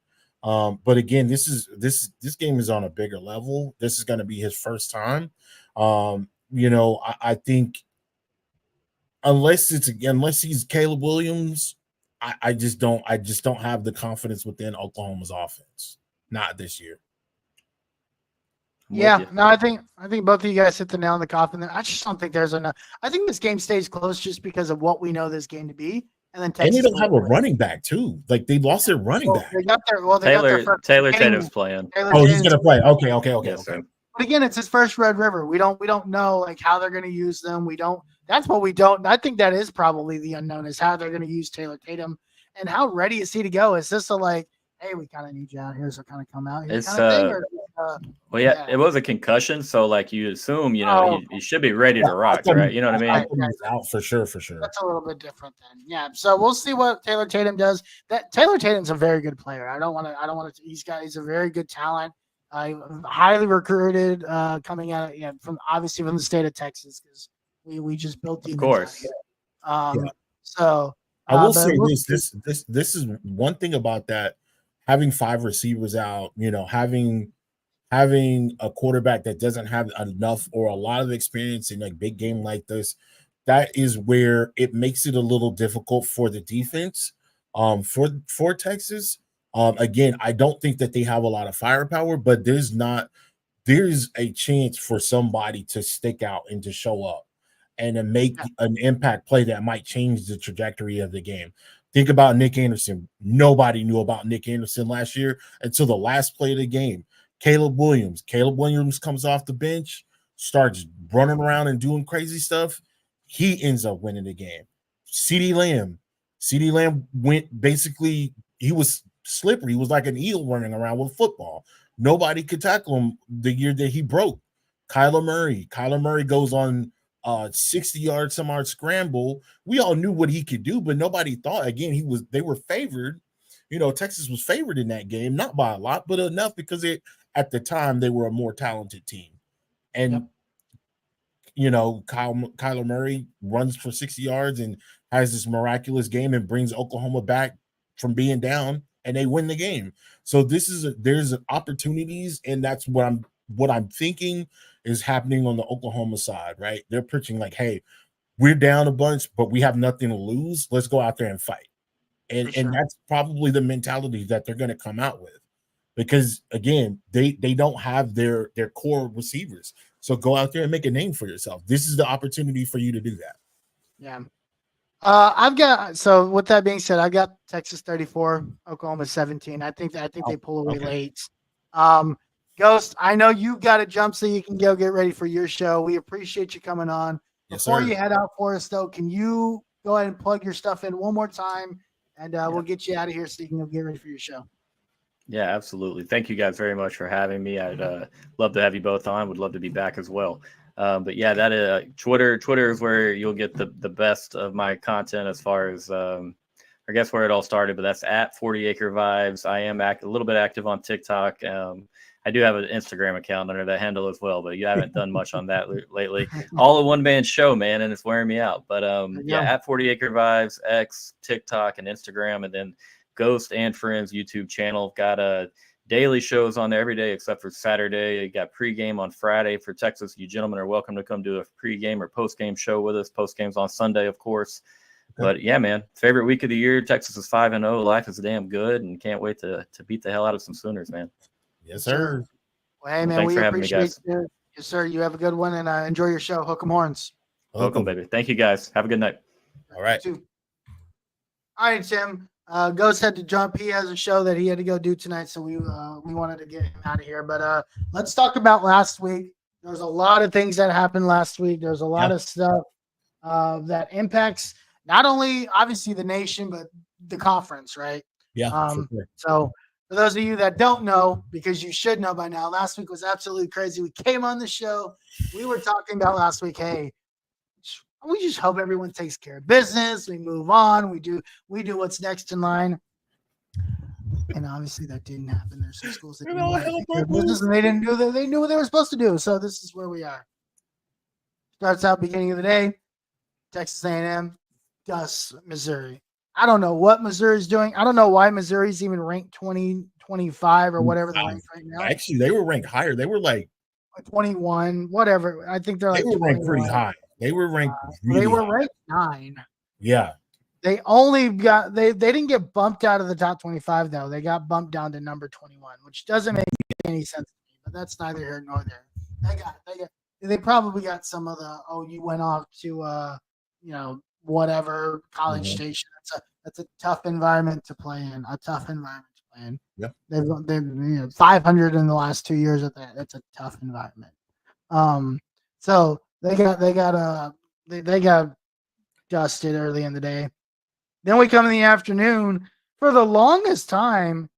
But again, this game is on a bigger level. This is going to be his first time. I think. Unless he's Caleb Williams, I just don't have the confidence within Oklahoma's offense. Not this year. Yeah, no, I think both of you guys hit the nail on the coffin there. I just don't think there's enough. I think this game stays close just because of what we know this game to be. And then Texas, and they don't have a running back too. Like they lost their running back. They got their Taylor Tatum's playing. He's gonna play. Okay. Yes, okay. But again, it's his first Red River. We don't know like how they're going to use them. That's what we don't. I think that is probably the unknown is how they're going to use Taylor Tatum and how ready is he to go? Is this hey, we kind of need you out here, so kind of come out here kind of thing? Or, it was a concussion, so like you assume, he should be ready to rock, right? You know what I mean? He's out for sure. That's a little bit different then. Yeah. So we'll see what Taylor Tatum does. That Taylor Tatum's a very good player. I don't want to. He's a very good talent. Highly recruited, coming out from obviously from the state of Texas because we just built Of demons out course. here. Yeah. So, I will but say we'll this is one thing about that, having 5 receivers out, having a quarterback that doesn't have enough or a lot of experience in a big game like this, that is where it makes it a little difficult for the defense. For Texas, again, I don't think that they have a lot of firepower, but there's a chance for somebody to stick out and to show up and to make an impact play that might change the trajectory of the game. Think about Nick Anderson. Nobody knew about Nick Anderson last year until the last play of the game. Caleb Williams. Caleb Williams comes off the bench, starts running around and doing crazy stuff. He ends up winning the game. CeeDee Lamb. CeeDee Lamb went basically, he was slippery. He was like an eel running around with football. Nobody could tackle him the year that he broke. Kyler Murray. Kyler Murray goes on 60-yard some yard scramble. We all knew what he could do, but nobody thought, again, they were favored. Texas was favored in that game, not by a lot, but enough because at the time they were a more talented team. And Kyler Murray runs for 60 yards and has this miraculous game and brings Oklahoma back from being down, and they win the game. So there's opportunities, and that's what I'm thinking is happening on the Oklahoma side, right? They're pitching like, hey, we're down a bunch, but we have nothing to lose. Let's go out there and fight. And that's probably the mentality that they're going to come out with, because again, they don't have their core receivers. So go out there and make a name for yourself. This is the opportunity for you to do that. Yeah. So with that being said, I've got Texas 34, Oklahoma 17. I think they pull away late. Ghost, I know you got to jump so you can go get ready for your show. We appreciate you coming on. Yes, Before sir. you head out for us, though, can you go ahead and plug your stuff in one more time, and we'll get you out of here so you can go get ready for your show. Yeah, absolutely. Thank you guys very much for having me. I'd love to have you both on. Would love to be back as well. But yeah, that Twitter is where you'll get the best of my content as far as I guess where it all started. But that's at 40 Acre Vibes. I am a little bit active on TikTok. I do have an Instagram account under that handle as well, but you haven't done much on that lately. All a one-man show, man, and it's wearing me out. But yeah, at 40 Acre Vibes, X, TikTok, and Instagram, and then Ghost and Friends YouTube channel. Got daily shows on there every day except for Saturday. You got pregame on Friday for Texas. You gentlemen are welcome to come do a pregame or postgame show with us. Postgame's on Sunday, of course. But yeah, man, favorite week of the year. Texas is 5-0. Life is damn good, and can't wait to beat the hell out of some Sooners, man. Yes, sir. Well, hey, man, thanks we for having me, guys. you. Yes, sir. You have a good one, and enjoy your show. Hook 'em horns. Welcome, baby. Thank you, guys. Have a good night. All right. All right, Tim. Ghost had to jump. He has a show that he had to go do tonight, so we wanted to get him out of here. But let's talk about last week. There's a lot of things that happened last week. There's a lot of stuff that impacts not only obviously the nation, but the conference, right? Yeah. Sure. So for those of you that don't know, because you should know by now, last week was absolutely crazy. We came on the show. We were talking about last week, hey, we just hope everyone takes care of business. We move on. We do what's next in line. And obviously that didn't happen. There's some schools that didn't take care of business and they didn't do that. They knew what they were supposed to do. So this is where we are. Starts out beginning of the day. Texas A&M, Gus, Missouri. I don't know what Missouri's doing. I don't know why Missouri's even ranked 20, 25 or whatever they're ranked right now. Actually, they were ranked higher. They were like 21, whatever. I think they're like they were ranked pretty high. They were ranked. They were ranked 9. Yeah. They only got they didn't get bumped out of the top 25 though. They got bumped down to number 21, which doesn't make any sense to me. But that's neither here nor there. They probably got some of the you went off to whatever college station. That's a tough environment to play in. Yep. They've 500 in the last 2 years at that. That's a tough environment. So they got dusted early in the day. Then we come in the afternoon. For the longest time,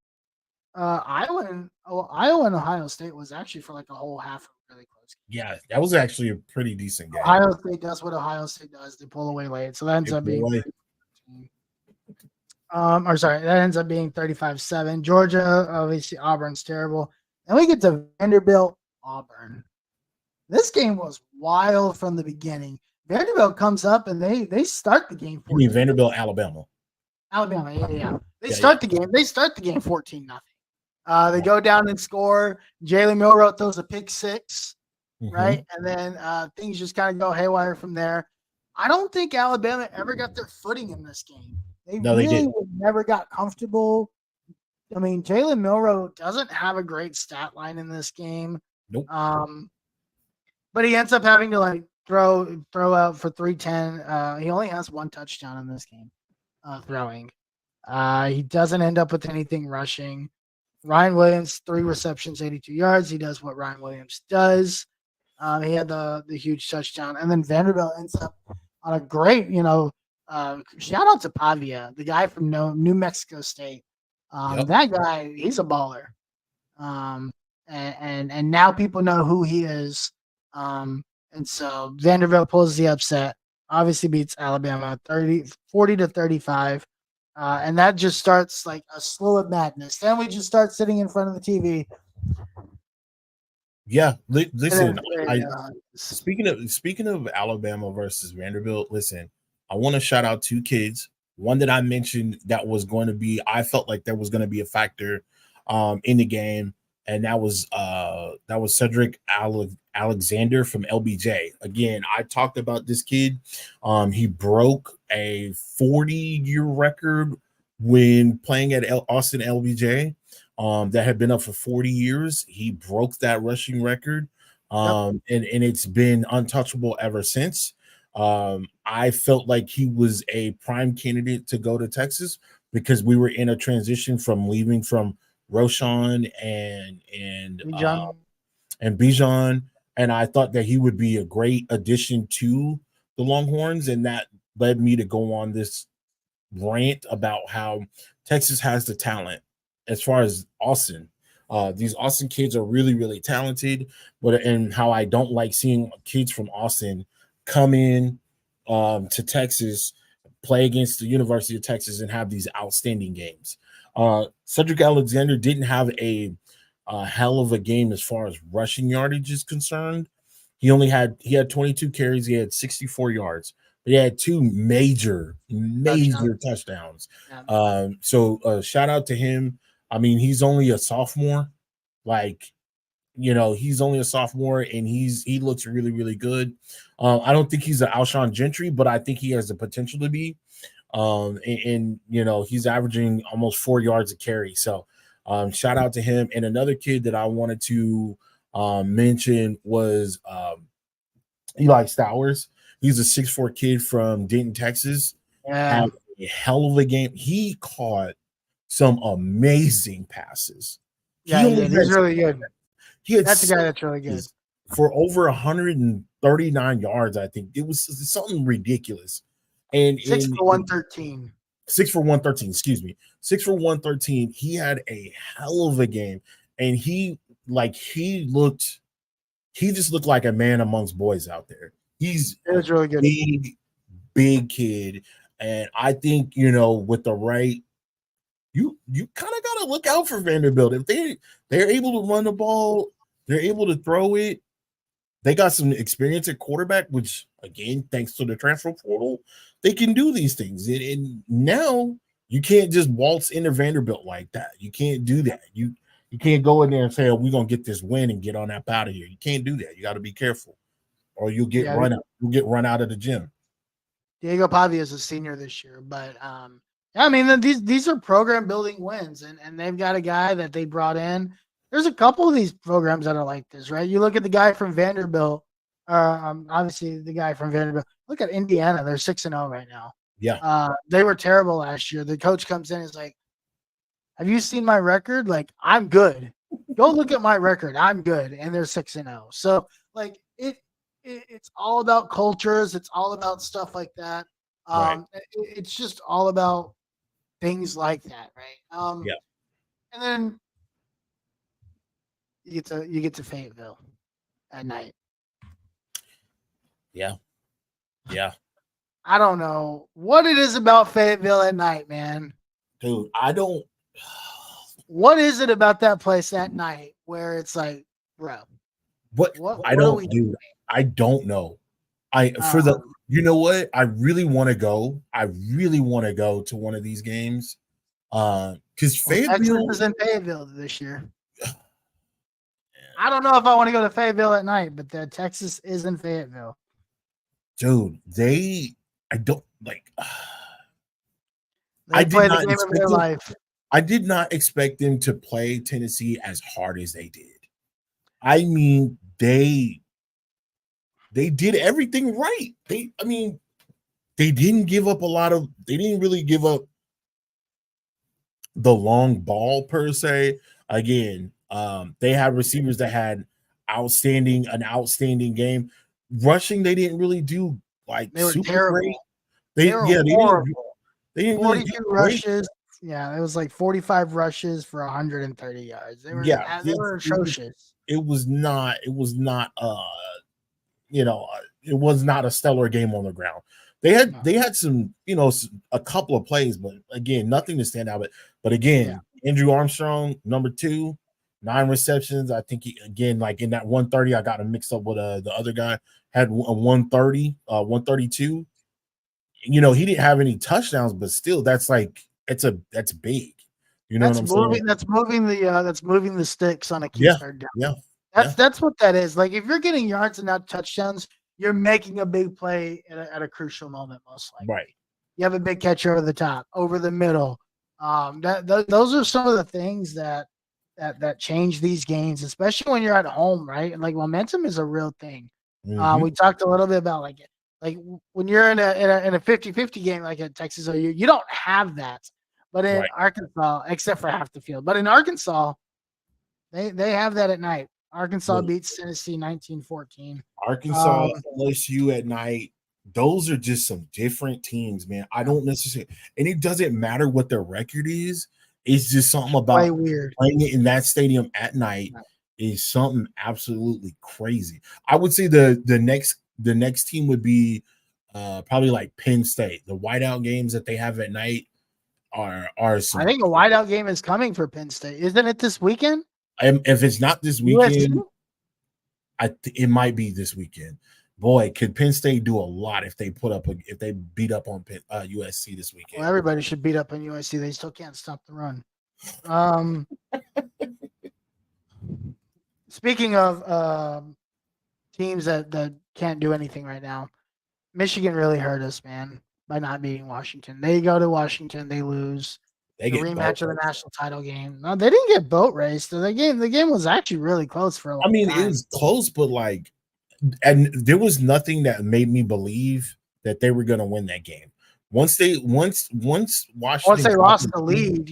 Iowa and Ohio State was actually for like a whole half a really close game. Yeah, that was actually a pretty decent game. Ohio State does what Ohio State does. They pull away late. So that ends up being that ends up being 35-7. Georgia, obviously Auburn's terrible. And we get to Vanderbilt, Auburn. This game was wild from the beginning. Vanderbilt comes up and they start the game. You mean Vanderbilt, Alabama? Alabama, yeah. They Yeah, start the game. They start the game 14-0. They go down and score. Jalen Milroe throws a pick six, right? And then things just kind of go haywire from there. I don't think Alabama ever got their footing in this game. They never got comfortable. I mean, Jalen Milroe doesn't have a great stat line in this game. Nope. But he ends up having to like throw out for 310. He only has one touchdown in this game, throwing. He doesn't end up with anything rushing. Ryan Williams, 3 receptions, 82 yards. He does what Ryan Williams does. He had the huge touchdown. And then Vanderbilt ends up on a great, shout out to Pavia, the guy from New Mexico State. That guy, he's a baller. And now people know who he is. And so Vanderbilt pulls the upset, obviously beats Alabama 40-35. And that just starts like a slow of madness. Then we just start sitting in front of the TV. Yeah, listen. Speaking of Alabama versus Vanderbilt, listen. I want to shout out 2 kids. One that I mentioned that was going to be, I felt like there was going to be a factor in the game, and that was Cedric Alexander from LBJ. Again, I talked about this kid. He broke a 40-year record when playing at Austin LBJ that had been up for 40 years. He broke that rushing record, and it's been untouchable ever since. I felt like he was a prime candidate to go to Texas because we were in a transition from leaving from Roschon and Bijan, and I thought that he would be a great addition to the Longhorns, and that led me to go on this rant about how Texas has the talent as far as Austin. These Austin kids are really, really talented, and how I don't like seeing kids from Austin come in to Texas, play against the University of Texas, and have these outstanding games. Cedric Alexander didn't have a hell of a game as far as rushing yardage is concerned. He had 22 carries. He had 64 yards. But he had 2 major touchdowns. So shout out to him. I mean, he's only a sophomore. He's only a sophomore, and he looks really, really good. I don't think he's an Alshon Gentry, but I think he has the potential to be. He's averaging almost 4 yards a carry. So shout out to him. And another kid that I wanted to mention was Eli Stowers. He's a 6'4" kid from Denton, Texas. Yeah. Had a hell of a game. He caught some amazing passes. Yeah, he's really good. That's a guy that's really good. For over 139 yards, I think. It was something ridiculous. And 6 for 113. 6 for 113, excuse me. 6 for 113. He had a hell of a game. And he just looked like a man amongst boys out there. It was really good. Big kid. And I think, with the right, you kind of got to look out for Vanderbilt. If they're able to run the ball, they're able to throw it. They got some experience at quarterback, which, again, thanks to the transfer portal, they can do these things. And now you can't just waltz into Vanderbilt like that. You can't do that. You can't go in there and say, "Oh, we're gonna get this win and get on up out of here." You can't do that. You got to be careful, or you'll get run out. You'll get run out of the gym. Diego Pavia is a senior this year, but I mean, these are program building wins, and they've got a guy that they brought in. There's a couple of these programs that are like this, right? You look at the guy from Vanderbilt, obviously the guy from Vanderbilt. Look at Indiana; they're 6-0 right now. Yeah, they were terrible last year. The coach comes in and is like, "Have you seen my record? Like, I'm good. Go look at my record. I'm good." And they're 6-0. So, like, it's all about cultures. It's all about stuff like that. Right. It's just all about things like that, right? Yeah. And then you get to Fayetteville at night. Yeah. Yeah. I don't know what it is about Fayetteville at night, man. Dude, What is it about that place at night where it's like, bro, What what I are don't we do, I don't know. doing? You know what? I really want to go. I really want to go to one of these games. Because Well, Texas Fayetteville, is in Fayetteville this year. I don't know if I want to go to Fayetteville at night, but Texas is in Fayetteville. dude, I don't like. They play the game of their life. I did not expect them to play Tennessee as hard as they did. I mean, they did everything right. They didn't give up a lot of. They didn't really give up the long ball per se. Again, they had receivers that had an outstanding game. Rushing, they didn't really do like They were super terrible. great. They were horrible. They didn't really do 42 great. rushes. Yeah, it was like 45 rushes for 130 yards. They Yeah, were atrocious. it was not it was not a stellar game on the ground. They had some, a couple of plays, but again, nothing to stand out. But again, Andrew Armstrong, number 2, 9 receptions. I think again, like in that 130, I got him mixed up with the other guy, had a 130, 132. He didn't have any touchdowns, but still, that's big. You know what I'm saying? That's moving the sticks on a key third down. Yeah. That's what that is. Like if you're getting yards and not touchdowns, you're making a big play at a crucial moment, most likely. Right. You have a big catch over the top, over the middle. Those are some of the things that change these games, especially when you're at home, right? And like momentum is a real thing. Mm-hmm. We talked a little bit about like when you're in a 50-50 game like at Texas OU, you don't have that. But in Arkansas, except for half the field, but in Arkansas, they have that at night. Arkansas beats Tennessee 19-14. Arkansas, LSU at night. Those are just some different teams, man. I don't necessarily, and it doesn't matter what their record is. It's just something about playing it in that stadium at night is something absolutely crazy. I would say the next team would be probably like Penn State. The whiteout games that they have at night are some. I think a whiteout game is coming for Penn State. Isn't it this weekend? If it's not this weekend, it might be this weekend. Boy, could Penn State do a lot if they beat up on USC this weekend? Well, everybody should beat up on USC. They still can't stop the run. Speaking of teams that can't do anything right now, Michigan really hurt us, man, by not beating Washington. They go to Washington, they lose. The rematch of the national title game. No, they didn't get boat raced. The game was actually really close for a long time. It was close, but and there was nothing that made me believe that they were going to win that game. Once Washington lost the lead,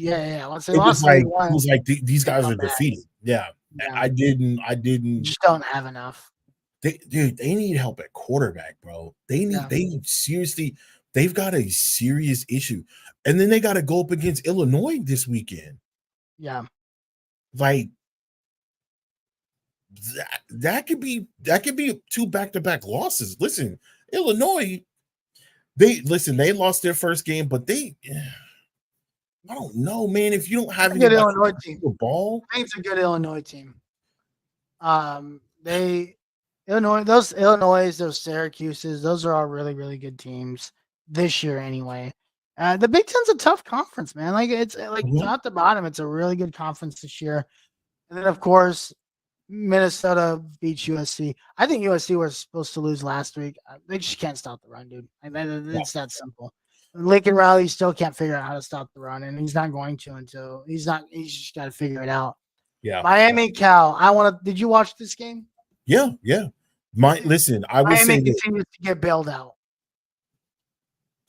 Once they lost the lead, it was like these guys are defeated. Yeah. I didn't. Just don't have enough. They need help at quarterback, bro. They've got a serious issue. And then they got to go up against Illinois this weekend. Yeah. Like that could be 2 back-to-back losses. Listen, Illinois, they lost their first game, but I don't know, man. If you don't have any Illinois team, ball, I think it's a good Illinois team. Those Syracuses, those are all really, really good teams this year anyway. The Big Ten's a tough conference, man. Like it's like top to bottom, it's a really good conference this year. And then of course, Minnesota beats USC. I think USC was supposed to lose last week. They just can't stop the run, dude. It's that simple. Lincoln Riley still can't figure out how to stop the run, and he's not going to until he's just got to figure it out. Yeah. Miami, Cal. Did you watch this game? Yeah. Listen, I would say Miami continues to get bailed out.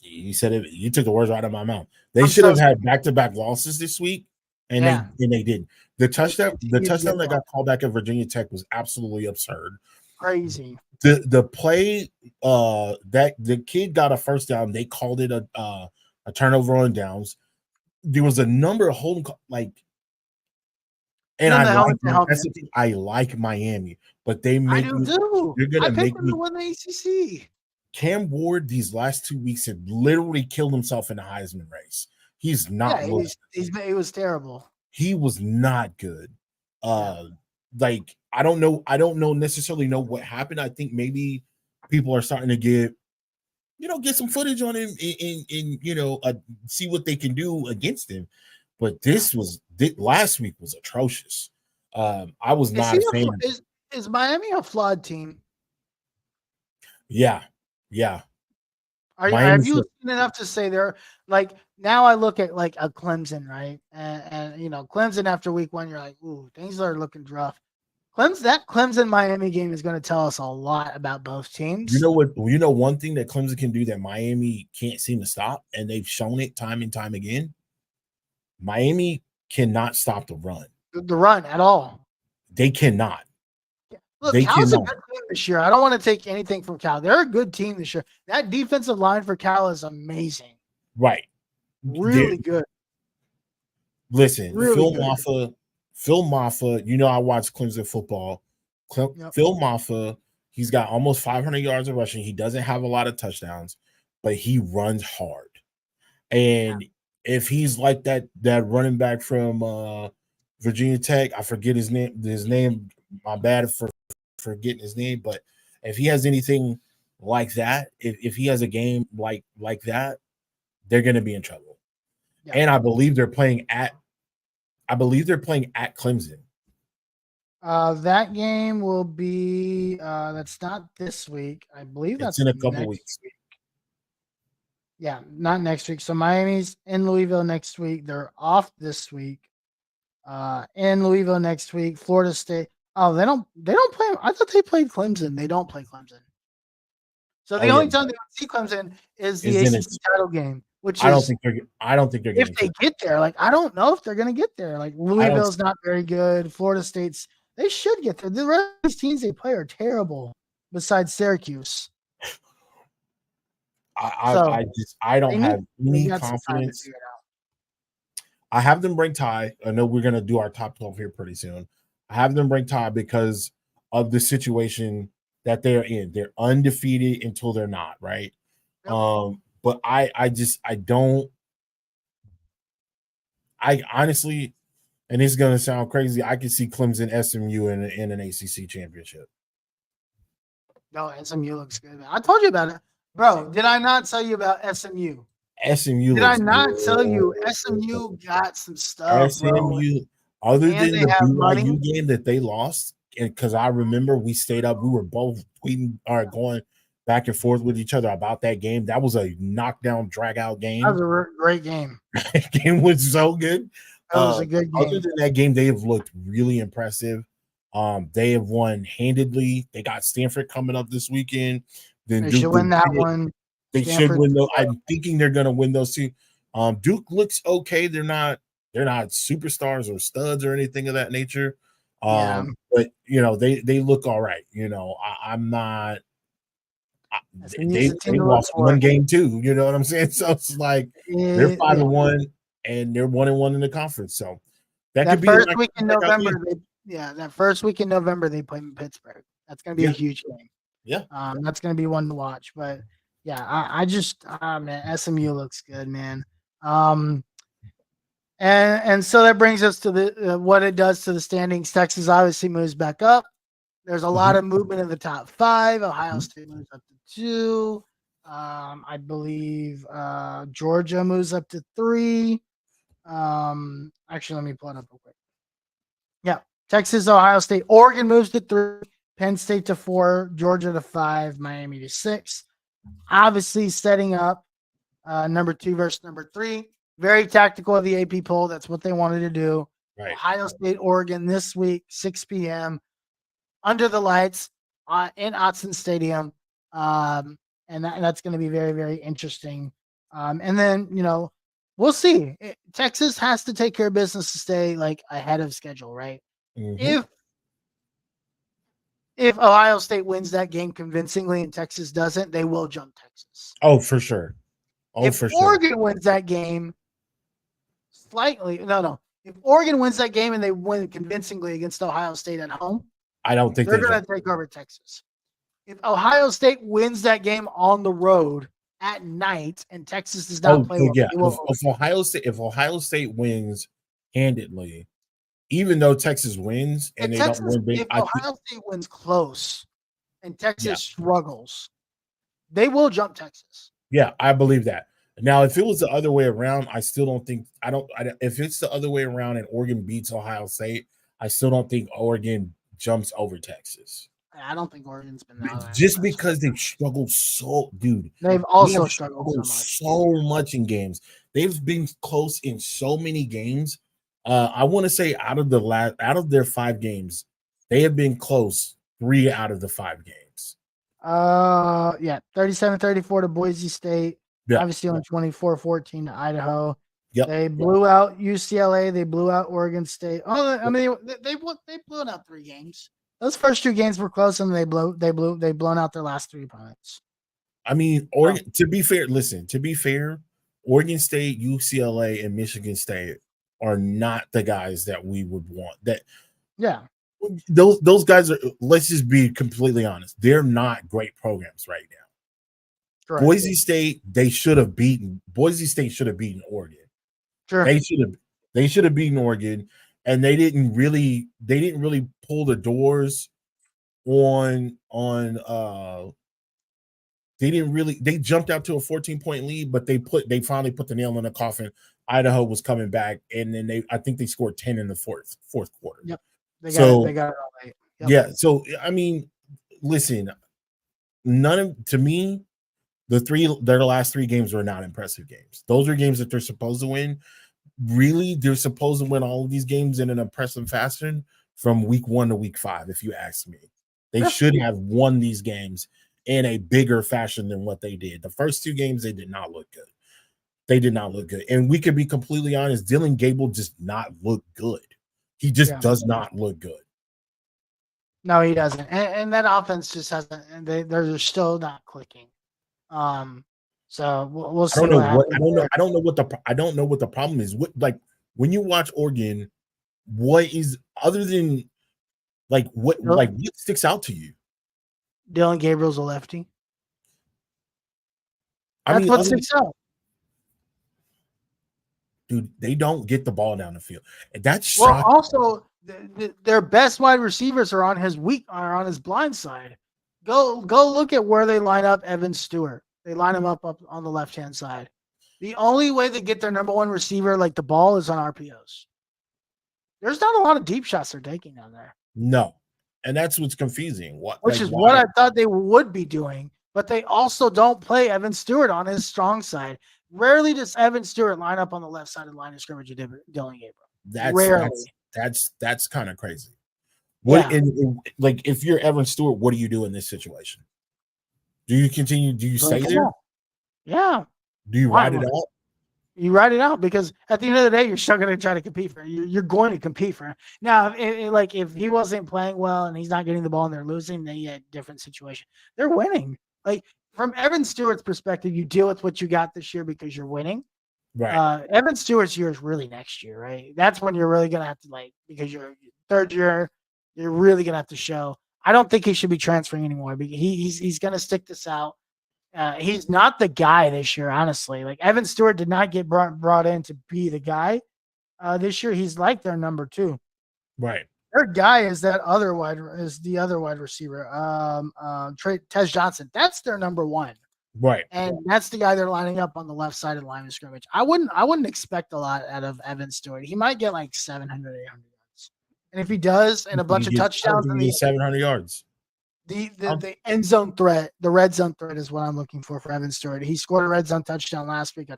You said it. You took the words right out of my mouth. They should have had back-to-back losses this week, and they didn't. The touchdown that got called back at Virginia Tech was absolutely absurd. Crazy. The play that the kid got a first down, they called it a turnover on downs. There was a number of holding and I like Miami, but they make I do too. They're gonna make them to win the ACC. Cam Ward these last 2 weeks had literally killed himself in the Heisman race. He's not. He was terrible. he was not good. Like I don't know necessarily know what happened. I think maybe people are starting to get some footage on him and see what they can do against him. But last week was atrocious. I was Is, not he a fan. is Miami a flawed team? Yeah. Have you seen enough to say they're like, now I look at like a Clemson, right? And Clemson after week 1, you're like, ooh, things are looking rough. That Clemson Miami game is going to tell us a lot about both teams. You know what? One thing that Clemson can do that Miami can't seem to stop, and they've shown it time and time again. Miami cannot stop the run. The run at all. They cannot. Look, Cal's a good team this year. I don't want to take anything from Cal. They're a good team this year. That defensive line for Cal is amazing. Right. Really good. Listen, really Phil Maffa, I watch Clemson football. Phil Maffa, he's got almost 500 yards of rushing. He doesn't have a lot of touchdowns, but he runs hard. And if he's like that running back from Virginia Tech, I forget his name. My bad for forgetting his name, but if he has anything like that, if he has a game like that, they're going to be in trouble. Yeah. And I believe they're playing at Clemson. That game will be that's not this week. I believe that's in a couple weeks. Yeah, not next week. So Miami's in Louisville next week. They're off this week. In Louisville next week. Florida State. Oh, they don't play. I thought they played Clemson. They don't play Clemson. So the only time they see Clemson is the ACC title game, which I don't think they're if they get there. Like, I don't know if they're going to get there. Like, Louisville's not very good. Florida State's, they should get there. The rest of these teams they play are terrible. Besides Syracuse, I don't have any confidence. I have them ranked high. I know we're going to do our top 12 here pretty soon. I have them ranked high because of the situation that they're in. They're undefeated until they're not, right? Yep. But I honestly, and it's going to sound crazy, I can see Clemson SMU in an ACC championship. No, SMU looks good. I told you about it. Bro, did I not tell you about SMU? Did I not tell you SMU got some stuff? SMU, bro. Other than the BYU game that they lost, and because I remember we stayed up, we were both tweeting or going back and forth with each other about that game. That was a knockdown, drag out game. That was a great game. That game was so good. That was a good game. Other than that game, they have looked really impressive. They have won handedly. They got Stanford coming up this weekend. Then they should win that one. They should win those. I'm thinking they're going to win those two. Duke looks okay. They're not superstars or studs or anything of that nature. But they look all right. I'm not. They lost one game too. You know what I'm saying? So it's like they're 5-1 and they're 1-1 in the conference. So that could be first week in November. That first week in November they play in Pittsburgh. That's going to be a huge game. Yeah, that's going to be one to watch. But yeah, I just man, SMU looks good, man. And so that brings us to the what it does to the standings. Texas obviously moves back up. There's a lot of movement in the top 5. Ohio State moves up to 2. I believe Georgia moves up to 3. Actually, let me pull it up real quick. Yeah, Texas, Ohio State, Oregon moves to 3. Penn State to 4, Georgia to 5, Miami to 6. Obviously setting up number 2 versus number 3. Very tactical of the AP poll. That's what they wanted to do. Right. Ohio State, Oregon this week, 6 p.m. under the lights in Autzen Stadium. And that's going to be very, very interesting. And then, we'll see. Texas has to take care of business to stay like ahead of schedule, right? Mm-hmm. If Ohio State wins that game convincingly and Texas doesn't, they will jump Texas. Oh, for sure. If Oregon wins that game slightly, if Oregon wins that game and they win convincingly against Ohio State at home, I don't think they're going to take over Texas. If Ohio State wins that game on the road at night and Texas does not play, if Ohio State wins handedly, even though Texas wins and If they don't Texas, win big. if I think, Ohio State wins close and Texas yeah, struggles, they will jump Texas. yeah, I believe that. Now, if it was the other way around, I still don't think if it's the other way around and Oregon beats Ohio State, I still don't think Oregon jumps over Texas. I don't think Oregon's been that Just impressive. because they've struggled so, dude, They've they also have struggled so much. so much in games. They've been close in so many games. I want to say out of their 5 games, they have been close 3 out of the 5 games. Yeah, 37-34 to Boise State. Yeah. Obviously on 24-14 to Idaho. Yep. They blew out UCLA. They blew out Oregon State. Oh, I mean, they blew out 3 games. Those first 2 games were close, and they've blown out their last 3 opponents. I mean, Oregon. To be fair, Oregon State, UCLA, and Michigan State are not the guys that we would want. Yeah, those guys are. Let's just be completely honest. They're not great programs right now. correct. Boise State, they should have beaten. Boise State should have beaten Oregon. Sure. They should have beaten Oregon, and they didn't really pull the doors on they jumped out to a 14-point lead, but they finally put the nail in the coffin. Idaho was coming back, and then I think they scored 10 in the fourth quarter. Yep. They got it all right. Yep. Yeah. So I mean, listen, to me, their last 3 games were not impressive games. Those are games that they're supposed to win. Really, they're supposed to win all of these games in an impressive fashion from week 1 to week 5, if you ask me. They should have won these games in a bigger fashion than what they did. The first 2 games, they did not look good. They did not look good. And we could be completely honest, Dylan Gable does not look good. He just does not look good. No, he doesn't. And that offense just hasn't, and they're still not clicking. So we'll see. I don't know what the problem is. When you watch Oregon, what is other than what sticks out to you? Dylan Gabriel's a lefty. That's what sticks out. Dude, they don't get the ball down the field. And that's Well, shocking. also their best wide receivers are on his blind side. Go look at where they line up Evan Stewart. They line him up on the left-hand side. The only way they get their number 1 receiver the ball is on RPOs. There's not a lot of deep shots they're taking down there. No. And that's what's confusing. What I thought they would be doing, but they also don't play Evan Stewart on his strong side. Rarely does Evan Stewart line up on the left side of the line of scrimmage of Dylan Gabriel. That's kind of crazy. If you're Evan Stewart, what do you do in this situation? Do you continue? Do you stay there? Yeah. Do you ride it out? You ride it out because at the end of the day, you're still going to try to compete for it. You're going to compete for it. Now, if he wasn't playing well and he's not getting the ball and they're losing, then you had a different situation. They're winning. From Evan Stewart's perspective, you deal with what you got this year because you're winning. Right. Evan Stewart's year is really next year, right? That's when you're really going to have to because you're third year, you're really going to have to show. I don't think he should be transferring anymore because he's going to stick this out. He's not the guy this year, honestly. Evan Stewart did not get brought in to be the guy this year. He's their number 2. Right. Their guy is the other wide receiver, Tez Johnson. That's their number 1. Right. And that's the guy they're lining up on the left side of the line of scrimmage. I wouldn't expect a lot out of Evan Stewart. He might get 700, 800 yards. And if he does, and a bunch of touchdowns, 700 yards. The end zone threat, the red zone threat is what I'm looking for Evan Stewart. He scored a red zone touchdown last week.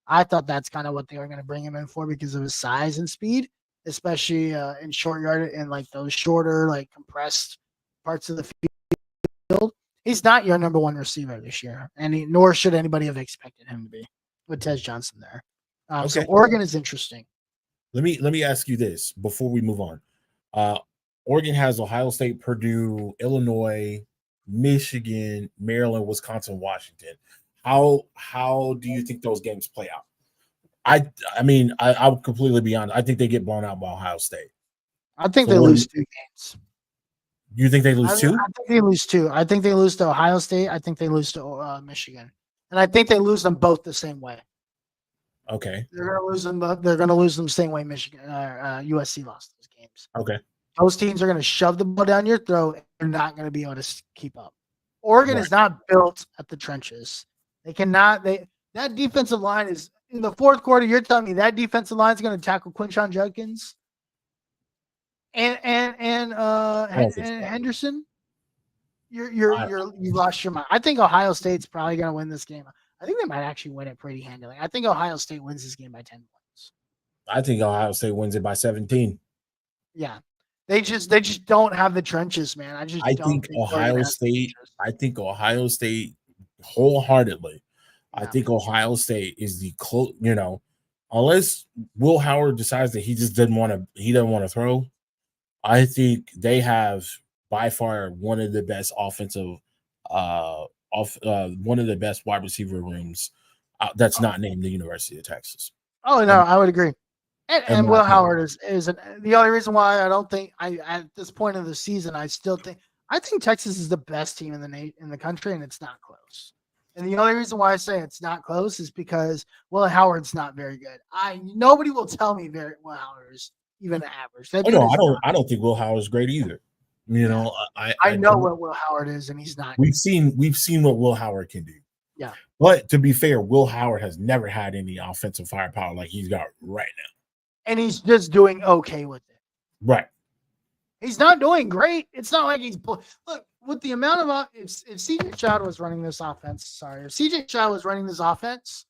I thought that's kind of what they were going to bring him in for because of his size and speed, especially in short yard and those shorter, compressed parts of the field. He's not your number 1 receiver this year, and nor should anybody have expected him to be with Tez Johnson there. So Oregon is interesting. Let me ask you this before we move on. Oregon has Ohio State, Purdue, Illinois, Michigan, Maryland, Wisconsin, Washington. How do you think those games play out? I'll completely be honest. I think they get blown out by Ohio State. I think they lose 2 games. You think they lose 2? I think they lose 2. I think they lose to Ohio State. I think they lose to Michigan. And I think they lose them both the same way. Okay. They're gonna lose them. They're gonna lose them the same way Michigan, USC lost those games. Okay. Those teams are gonna shove the ball down your throat. And they're not gonna be able to keep up. Oregon Right. is not built at the trenches. They cannot. That defensive line is in the fourth quarter. You're telling me that defensive line is going to tackle Quinshon Judkins and I don't think so. Henderson? You I, lost your mind. I think Ohio State's probably going to win this game. I think they might actually win it pretty handily. I think Ohio State wins this game by 10 points. I think Ohio State wins it by 17. Yeah, they just don't have the trenches, man. I think Ohio State. I think Ohio State wholeheartedly. I think Ohio State is the close. Unless Will Howard decides that he just doesn't want to throw. I think they have by far one of the best offensive, one of the best wide receiver rooms that's not named the University of Texas. Oh no, I would agree. And Will Howard is the only reason why I don't think at this point of the season I think Texas is the best team in the country, and it's not close. And the only reason why I say it's not close is because Will Howard's not very good. Nobody will tell me Will Howard is even average. I don't think Will Howard is great either. I know what Will Howard is, and he's not. We've seen what Will Howard can do. Yeah. But to be fair, Will Howard has never had any offensive firepower like he's got right now. And he's just doing okay with it. Right. He's not doing great. It's not like he's look with the amount of if CJ Stroud was running this offense. If CJ Stroud was running this offense,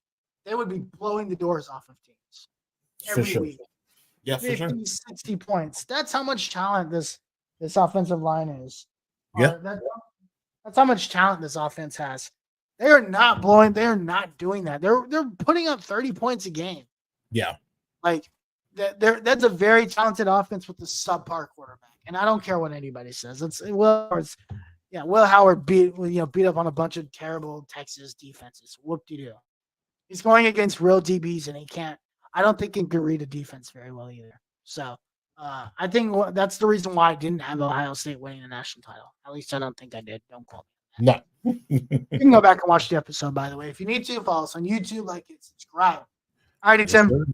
they would be blowing the doors off of teams every week. Yeah, 50, for sure. 60 points. That's how much talent this offensive line is. Yeah. That's how much talent this offense has. They are not blowing. They are not doing that. They're putting up 30 points a game. Yeah. Like that's a very talented offense with a subpar quarterback. And I don't care what anybody says. Will Howard beat up on a bunch of terrible Texas defenses. Whoop-de-doo. He's going against real DBs, and I don't think he can read a defense very well either. So I think that's the reason why I didn't have Ohio State winning the national title. At least I don't think I did. Don't quote me. No. You can go back and watch the episode, by the way. If you need to, follow us on YouTube, like it, subscribe. All righty, Tim. Sure.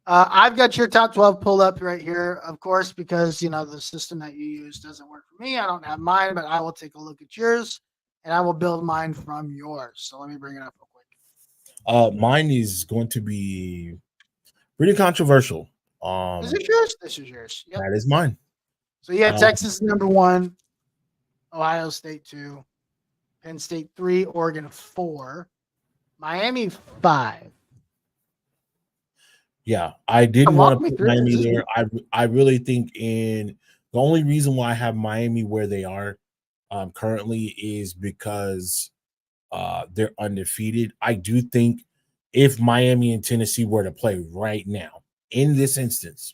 I've got your top 12 pulled up right here, of course, because the system that you use doesn't work for me. I don't have mine, but I will take a look at yours and I will build mine from yours. So let me bring it up real quick. Mine is going to be pretty controversial. Is it yours? This is yours. Yep. That is mine. So yeah, Texas number 1, Ohio State 2, Penn State 3, Oregon 4, Miami 5. Yeah, I didn't want to put Miami there. I really think the only reason why I have Miami where they are currently is because they're undefeated. I do think if Miami and Tennessee were to play right now, in this instance,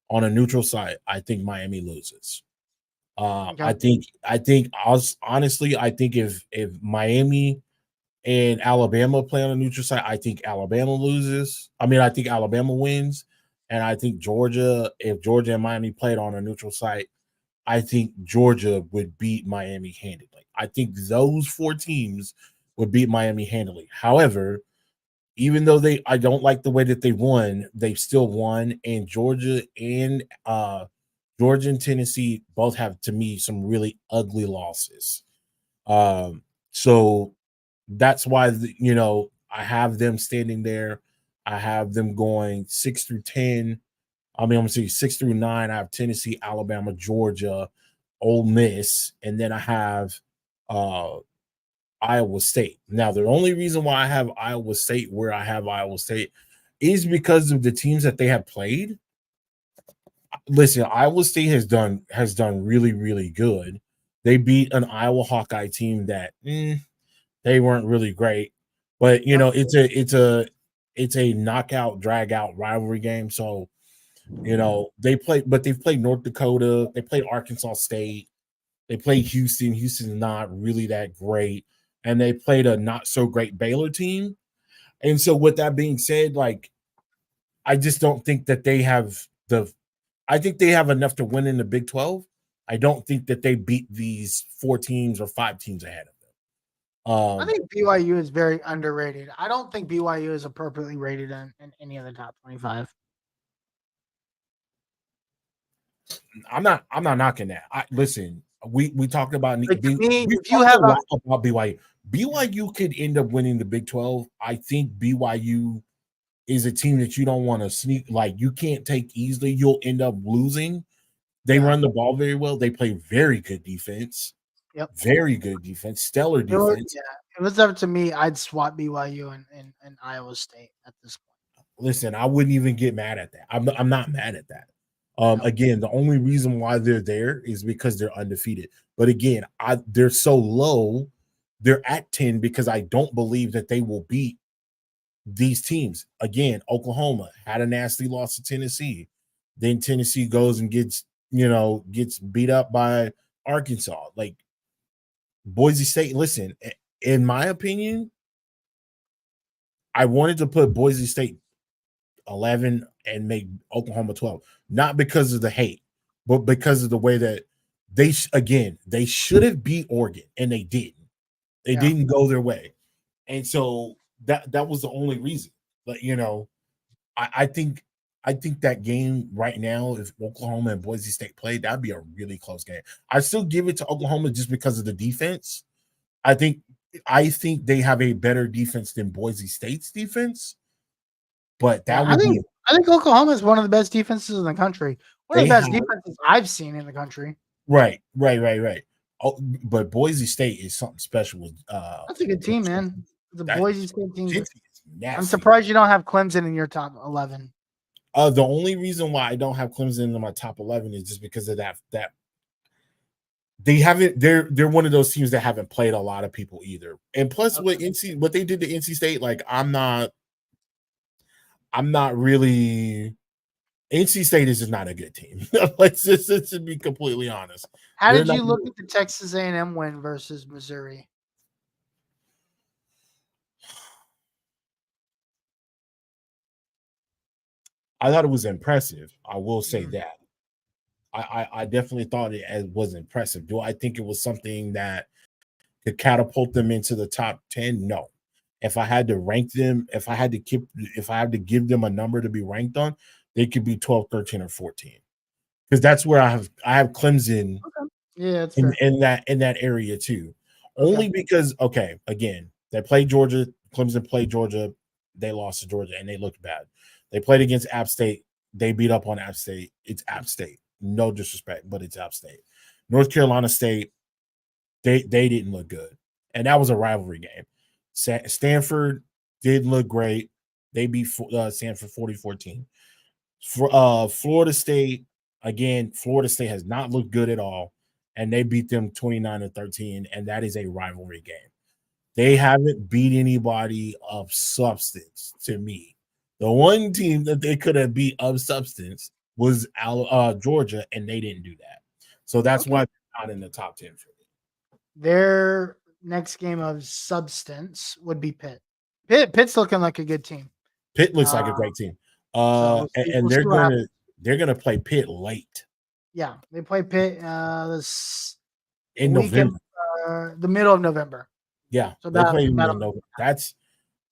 on a neutral site, I think Miami loses. Okay. I think honestly, I think if Miami and Alabama play on a neutral site, I think Alabama loses. I think Alabama wins. And I think if Georgia and Miami played on a neutral site, I think Georgia would beat Miami handily. I think those 4 teams would beat Miami handily. However, even though I don't like the way that they won, they still won. And Georgia and Tennessee both have, to me, some really ugly losses. So that's why, I have them standing there. I have them going 6 through 10. I'm going to say 6 through 9. I have Tennessee, Alabama, Georgia, Ole Miss, and then I have Iowa State. Now, the only reason why I have Iowa State where I have Iowa State is because of the teams that they have played. Listen, Iowa State has done really, really good. They beat an Iowa Hawkeye team that they weren't really great, but it's a knockout, drag out rivalry game. So, they've played North Dakota, they played Arkansas State, they played Houston. Houston's not really that great, and they played a not so great Baylor team. And so, with that being said, I just don't think that they have I think they have enough to win in the Big 12. I don't think that they beat these 4 teams or 5 teams ahead of them. I think BYU is very underrated. I don't think BYU is appropriately rated in any of the top 25. I'm not knocking that. Listen, we talked about Like to me, we if you talked have a a lot about BYU. BYU could end up winning the Big 12. I think BYU is a team that you don't want to sneak, like you can't take easily. You'll end up losing. They run the ball very well. They play very good defense. Yep. Very good defense, stellar defense. If it was up to me, I'd swap BYU and Iowa State at this point. Listen, I wouldn't even get mad at that. I'm not mad at that. Again, the only reason why they're there is because they're undefeated. But again, they're so low. They're at 10 because I don't believe that they will beat these teams. Again, Oklahoma had a nasty loss to Tennessee. Then Tennessee goes and gets beat up by Arkansas. Like Boise State, listen, in my opinion, I wanted to put Boise State 11 and make Oklahoma 12, not because of the hate, but because of the way that they should have beat Oregon and they didn't. They didn't go their way, and so that was the only reason. But I think that game right now, if Oklahoma and Boise State played, that'd be a really close game. I still give it to Oklahoma just because of the defense. I think they have a better defense than Boise State's defense. But that would be. I think Oklahoma is one of the best defenses in the country. One of the best defenses I've seen in the country. Right. Oh, but Boise State is something special. With that's a good team, man. The Boise State team. I'm surprised you don't have Clemson in your top 11. The only reason why I don't have Clemson in my top 11 is just because of that they haven't. They're one of those teams that haven't played a lot of people either. And plus, what they did to NC State, like I'm not really. NC State is just not a good team. Let's just be completely honest. How did you look at the Texas A&M win versus Missouri? I thought it was impressive. I will say that. I definitely thought it was impressive. Do I think it was something that could catapult them into the top 10? No. If I had to rank them, if I had to give them a number to be ranked on, they could be 12, 13, or 14. Because that's where I have Clemson in that area too. Okay. Only because, again, they played Georgia. Clemson played Georgia. They lost to Georgia, and they looked bad. They played against App State. They beat up on App State. It's App State. No disrespect, but it's App State. North Carolina State, they didn't look good. And that was a rivalry game. Stanford didn't look great. They beat Stanford 40-14. For Florida State, again, Florida State has not looked good at all, and they beat them 29-13, and that is a rivalry game. They haven't beat anybody of substance to me. The one team that they could have beat of substance was Georgia, and they didn't do that. So that's why they're not in the top 10 for me. Their next game of substance would be Pitt. Pitt's looking like a good team. Pitt looks like a great team. And they're gonna play Pitt late. Yeah, they play Pitt in November, the middle of November. Yeah, so they play in November.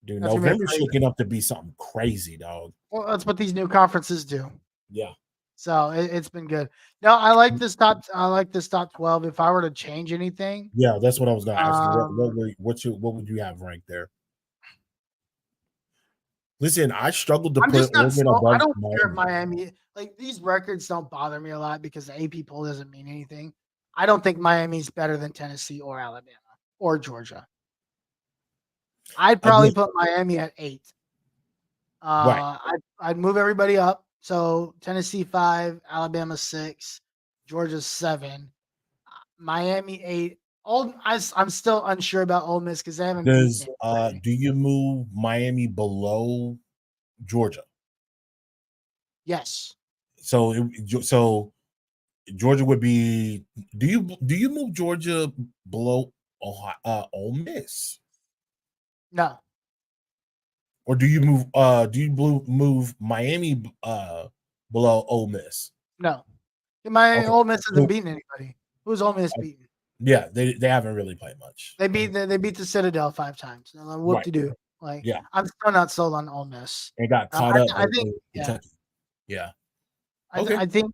November's looking up to be something crazy, dog. Well, that's what these new conferences do. Yeah. So it's been good. No, I like this top 12. If I were to change anything, yeah, that's what I was going to ask you. What would you have ranked there? Listen, I struggled to put Oregon above. I don't care if Miami. Like these records don't bother me a lot because the AP poll doesn't mean anything. I don't think Miami's better than Tennessee or Alabama or Georgia. I'd probably put Miami at 8. Right. I'd move everybody up. So Tennessee 5, Alabama 6, Georgia 7, Miami 8. I'm still unsure about Ole Miss because they haven't. Do you move Miami below Georgia? Yes. So Georgia would be. Do you move Georgia below Ole Miss? No. Or do you move Miami below Ole Miss? No. Ole Miss hasn't beaten anybody. Who's Ole Miss beaten? Yeah, they haven't really played much. They beat the Citadel 5 times. Whoop de doo. Like Yeah, I'm still not sold on Ole Miss. they got caught up I with think Kentucky. Yeah. I, Okay. I think,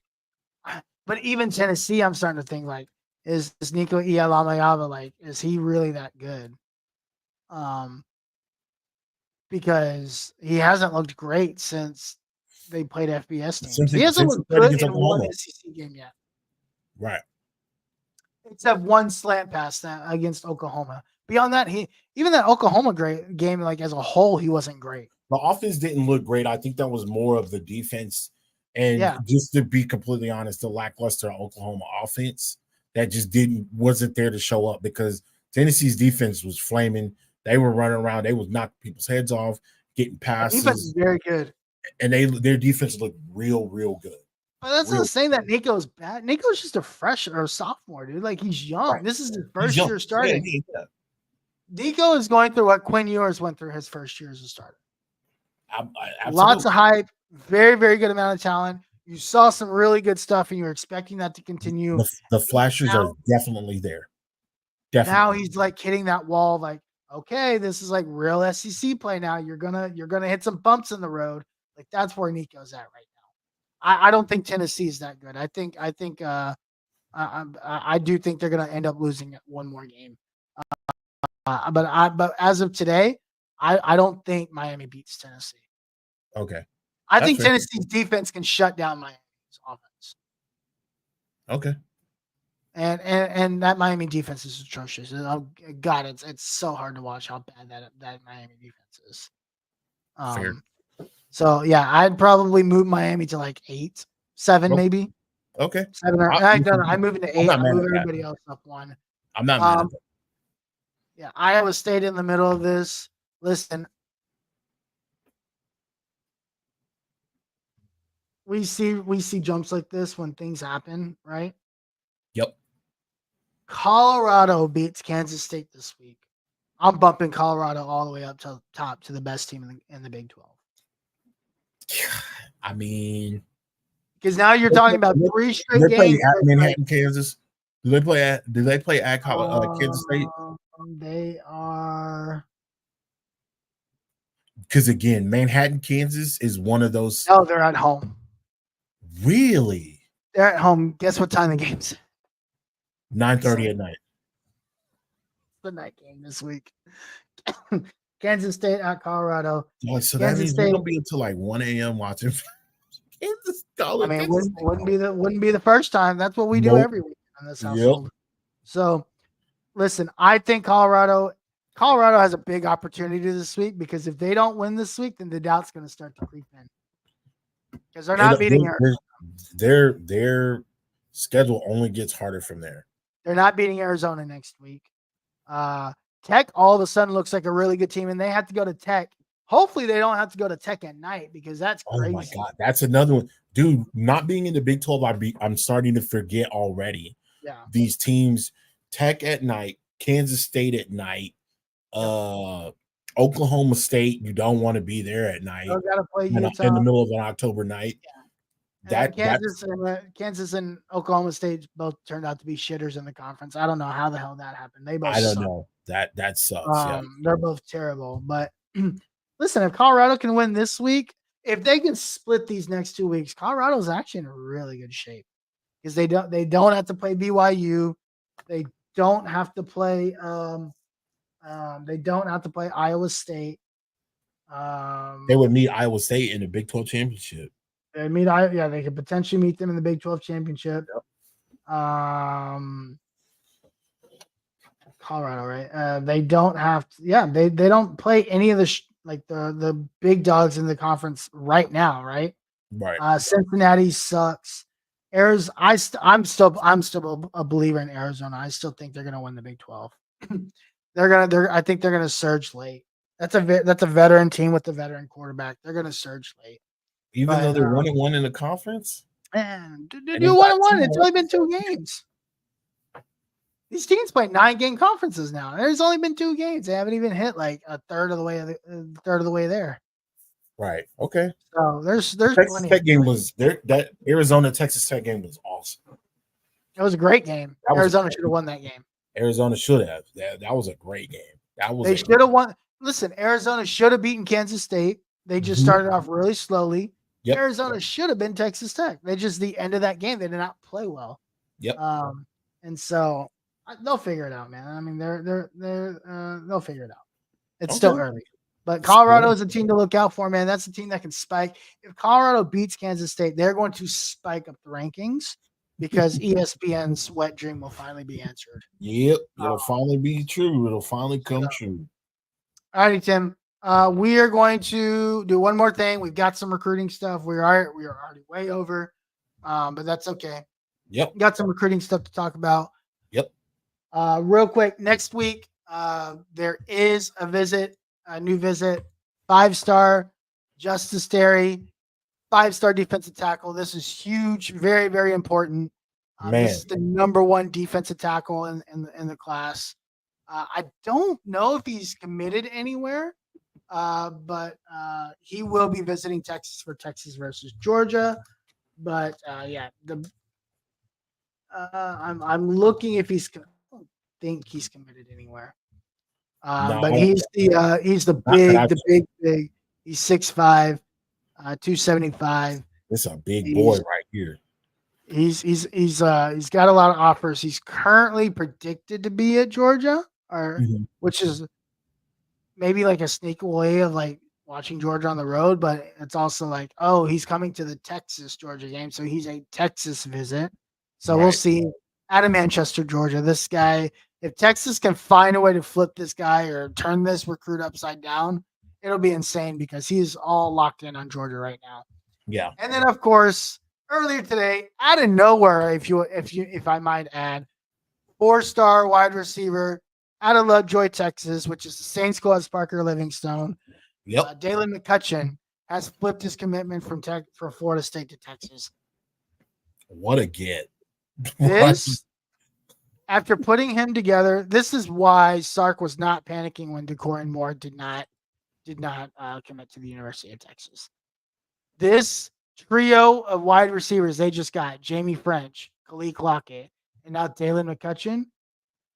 but even Tennessee, I'm starting to think like, is Nico Ialamayava like, is he really that good? Because he hasn't looked great since they played FBS teams. He hasn't Since he looked played good against in one Oklahoma. SEC game yet, Right. except one slant pass against Oklahoma. Beyond that, even that Oklahoma game, like as a whole, he wasn't great. The offense didn't look great. I think that was more of the defense. And Yeah. just to be completely honest, the lackluster Oklahoma offense that just wasn't there to show up because Tennessee's defense was flaming. They were running around. They was knocking people's heads off, getting Defense is passes, very good. and their defense looked real good. But that's Real not saying that Nico's bad. Nico's just a freshman or a sophomore, dude. Like he's young. Right. This is his He's first young. year starting. Yeah. Nico is going through what Quinn Ewers went through his first year as a starter. Lots Absolutely. of hype, very, very good amount of talent. You saw some really good stuff, and you're expecting that to continue. The flashes are definitely there. Definitely. Now he's like hitting that wall. Like, okay, this is like real SEC play. Now you're gonna hit some bumps in the road. Like that's where Nico's at right now. I don't think Tennessee is that good. I think I do think they're gonna end up losing one more game. But as of today, I don't think Miami beats Tennessee. Okay. I think Tennessee's defense can shut down Miami's offense. Okay. And that Miami defense is atrocious. Oh God, it's so hard to watch how bad that Miami defense is. Fair. So yeah, I'd probably move Miami to like 8, 7 maybe. Okay. 7 or I'm moving to 8. I'll move everybody else up 1. I'm not mad at that. Yeah, Iowa State in the middle of this. Listen, we see jumps like this when things happen, right? Yep. Colorado beats Kansas State this week. I'm bumping Colorado all the way up to top to the best team in the Big 12. I mean, because now you're talking about 3 straight games. They play at Manhattan, Kansas. Do they play at Kansas State? They are. Because again, Manhattan, Kansas is one of those. No, they're at home. Really? They're at home. Guess what time the game's? 9:30 at night. The night game this week. Kansas State at Colorado. Oh, so that means we're gonna be until like 1 a.m. watching Kansas College. I mean, wouldn't be the first time. That's what we do every week on this household. Yep. So, listen, I think Colorado has a big opportunity this week because if they don't win this week, then the doubt's going to start to creep in because they're not beating Arizona. Their schedule only gets harder from there. They're not beating Arizona next week. Tech all of a sudden looks like a really good team, and they have to go to Tech. Hopefully, they don't have to go to Tech at night because that's crazy. Oh my God, that's another one, dude. Not being in the Big 12, I'm starting to forget already. Yeah, these teams: Tech at night, Kansas State at night, Oklahoma State. You don't want to be there at night. You gotta play Utah in the middle of an October night. Yeah. Kansas and Oklahoma State both turned out to be shitters in the conference. I don't know how the hell that happened. They both. I don't know. That sucks. They're both terrible. But listen, if Colorado can win this week, if they can split these next 2 weeks, Colorado's actually in really good shape because they don't have to play BYU. They don't have to play. They don't have to play Iowa State. They would meet Iowa State in the Big 12 championship. They they could potentially meet them in the Big 12 championship. Yep. Colorado, right? They don't have to, they don't play any of the big dogs in the conference right now, right? Right. Cincinnati sucks. Arizona, I'm still a believer in Arizona. I still think they're gonna win the Big 12. I think they're gonna surge late. That's a veteran team with a veteran quarterback. They're gonna surge late. Even though they're 1-1 in the conference? Man, you're 1-1. It's only been 2 games. These teams play 9-game conferences now. There's only been 2 games. They haven't even hit like a third of the way there. Right. Okay. So there's Texas Tech game was there. That Arizona Texas Tech game was awesome. It was a great game. Arizona should have won that game. Arizona should have. That was a great game. They should have won. Listen, Arizona should have beaten Kansas State. They just started off really slowly. Yep. Arizona should have been Texas Tech. They just the end of that game, they did not play well. Yep. And so they'll figure it out, man. I mean, they'll figure it out. It's still early, but Colorado is a team to look out for, man. That's a team that can spike. If Colorado beats Kansas State, they're going to spike up the rankings because ESPN's wet dream will finally be answered. Yep, it'll finally be true. It'll finally come true. All righty, Tim. We are going to do one more thing. We've got some recruiting stuff. We are already way over, but that's okay. Yep. Got some recruiting stuff to talk about. Yep. Real quick, next week, there is a new visit, 5-star Justice Terry, 5-star defensive tackle. This is huge, very, very important. This is the number 1 defensive tackle in the class. I don't know if he's committed anywhere, but he will be visiting Texas for Texas versus Georgia. But I'm looking if he's. I don't think he's committed anywhere. But he's the big. He's 6'5", 275. It's a big boy right here. He's got a lot of offers. He's currently predicted to be at Georgia, which is maybe like a sneak away of like watching Georgia on the road, but it's also like, oh, he's coming to the Texas Georgia game, so he's a Texas visit. So we'll see. Out of Manchester, Georgia, this guy, if Texas can find a way to flip this guy or turn this recruit upside down, it'll be insane because he's all locked in on Georgia right now. Yeah. And then of course, earlier today, out of nowhere, if I might add, 4-star wide receiver out of Lovejoy, Texas, which is the same school as Parker Livingstone. Yep. Dalen McCutcheon has flipped his commitment from Florida State to Texas. What a get. This, after putting him together, this is why Sark was not panicking when DeCorin Moore did not commit to the University of Texas. This trio of wide receivers they just got, Jamie French, Khalil Lockett, and now Dalen McCutcheon,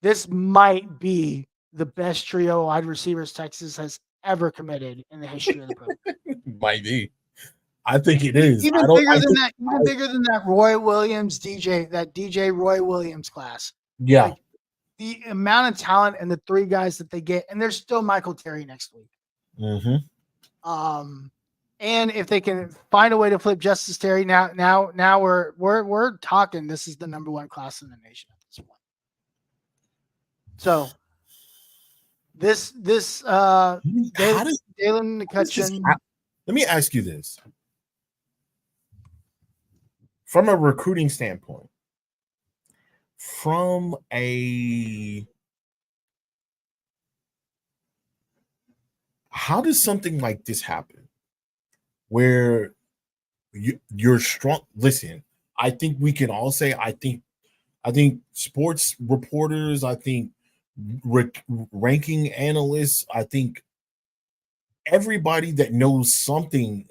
this might be the best trio of wide receivers Texas has ever committed in the history of the program. Might be. I think it is. Even bigger than that Roy Williams DJ Roy Williams class. Yeah. Like, the amount of talent and the 3 guys that they get, and there's still Michael Terry next week. Mm-hmm. And if they can find a way to flip Justice Terry, now we're talking. This is the number 1 class in the nation at this point. So Dalen McCutcheon. Let me ask you this. From a recruiting standpoint, how does something like this happen? Where you're strong. Listen, I think we can all say, I think sports reporters, I think ranking analysts, I think everybody that knows something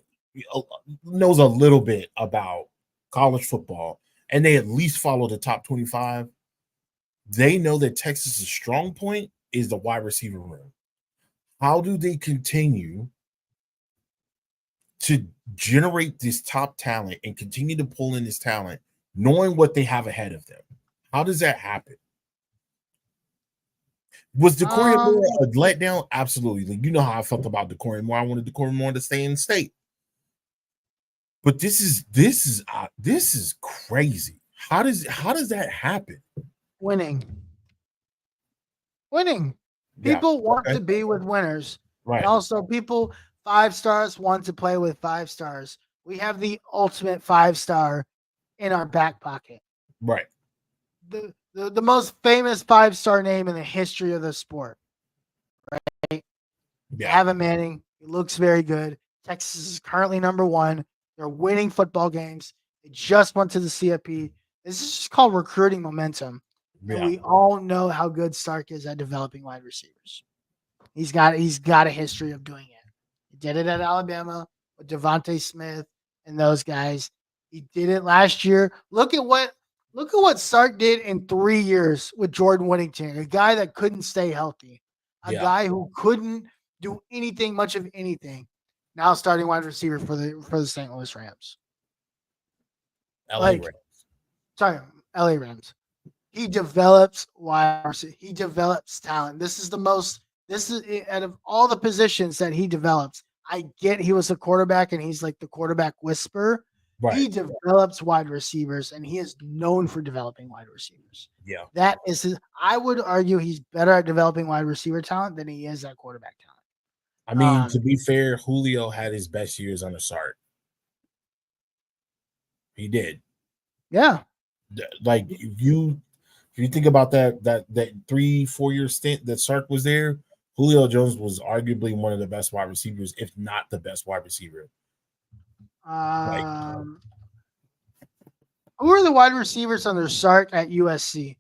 knows a little bit about college football, and they at least follow the top 25. They know that Texas's strong point is the wide receiver room. How do they continue to generate this top talent and continue to pull in this talent, knowing what they have ahead of them? How does that happen? Was DeCorian Moore a letdown? Absolutely. Like, you know how I felt about DeCorian Moore. I wanted DeCorian Moore to stay in state. But this is crazy. How does that happen? Winning. People want to be with winners. Right. And also, 5-stars want to play with 5-stars. We have the ultimate 5-star in our back pocket. Right. The most famous 5-star name in the history of the sport. Right. Yeah. Evan Manning. He looks very good. Texas is currently number 1. They're winning football games. They just went to the CFP. This is just called recruiting momentum. Yeah. And we all know how good Sark is at developing wide receivers. He's got a history of doing it. He did it at Alabama with Devontae Smith and those guys. He did it last year. Look at Look at what Sark did in 3 years with Jordan Whittington, a guy that couldn't stay healthy, a Yeah. guy who couldn't do anything, much of anything. Now starting wide receiver for the St. Louis Rams. LA Rams. Sorry, LA Rams. He develops he develops talent. This is out of all the positions that he develops. I get he was a quarterback and he's like the quarterback whisperer. Right. He develops wide receivers and he is known for developing wide receivers. Yeah. That is his, I would argue he's better at developing wide receiver talent than he is at quarterback talent. I mean, to be fair, Julio had his best years on the Sark. He did. Yeah. Like if you think about that 3-4 year stint that Sark was there, Julio Jones was arguably one of the best wide receivers, if not the best wide receiver. Who are the wide receivers under Sark at USC?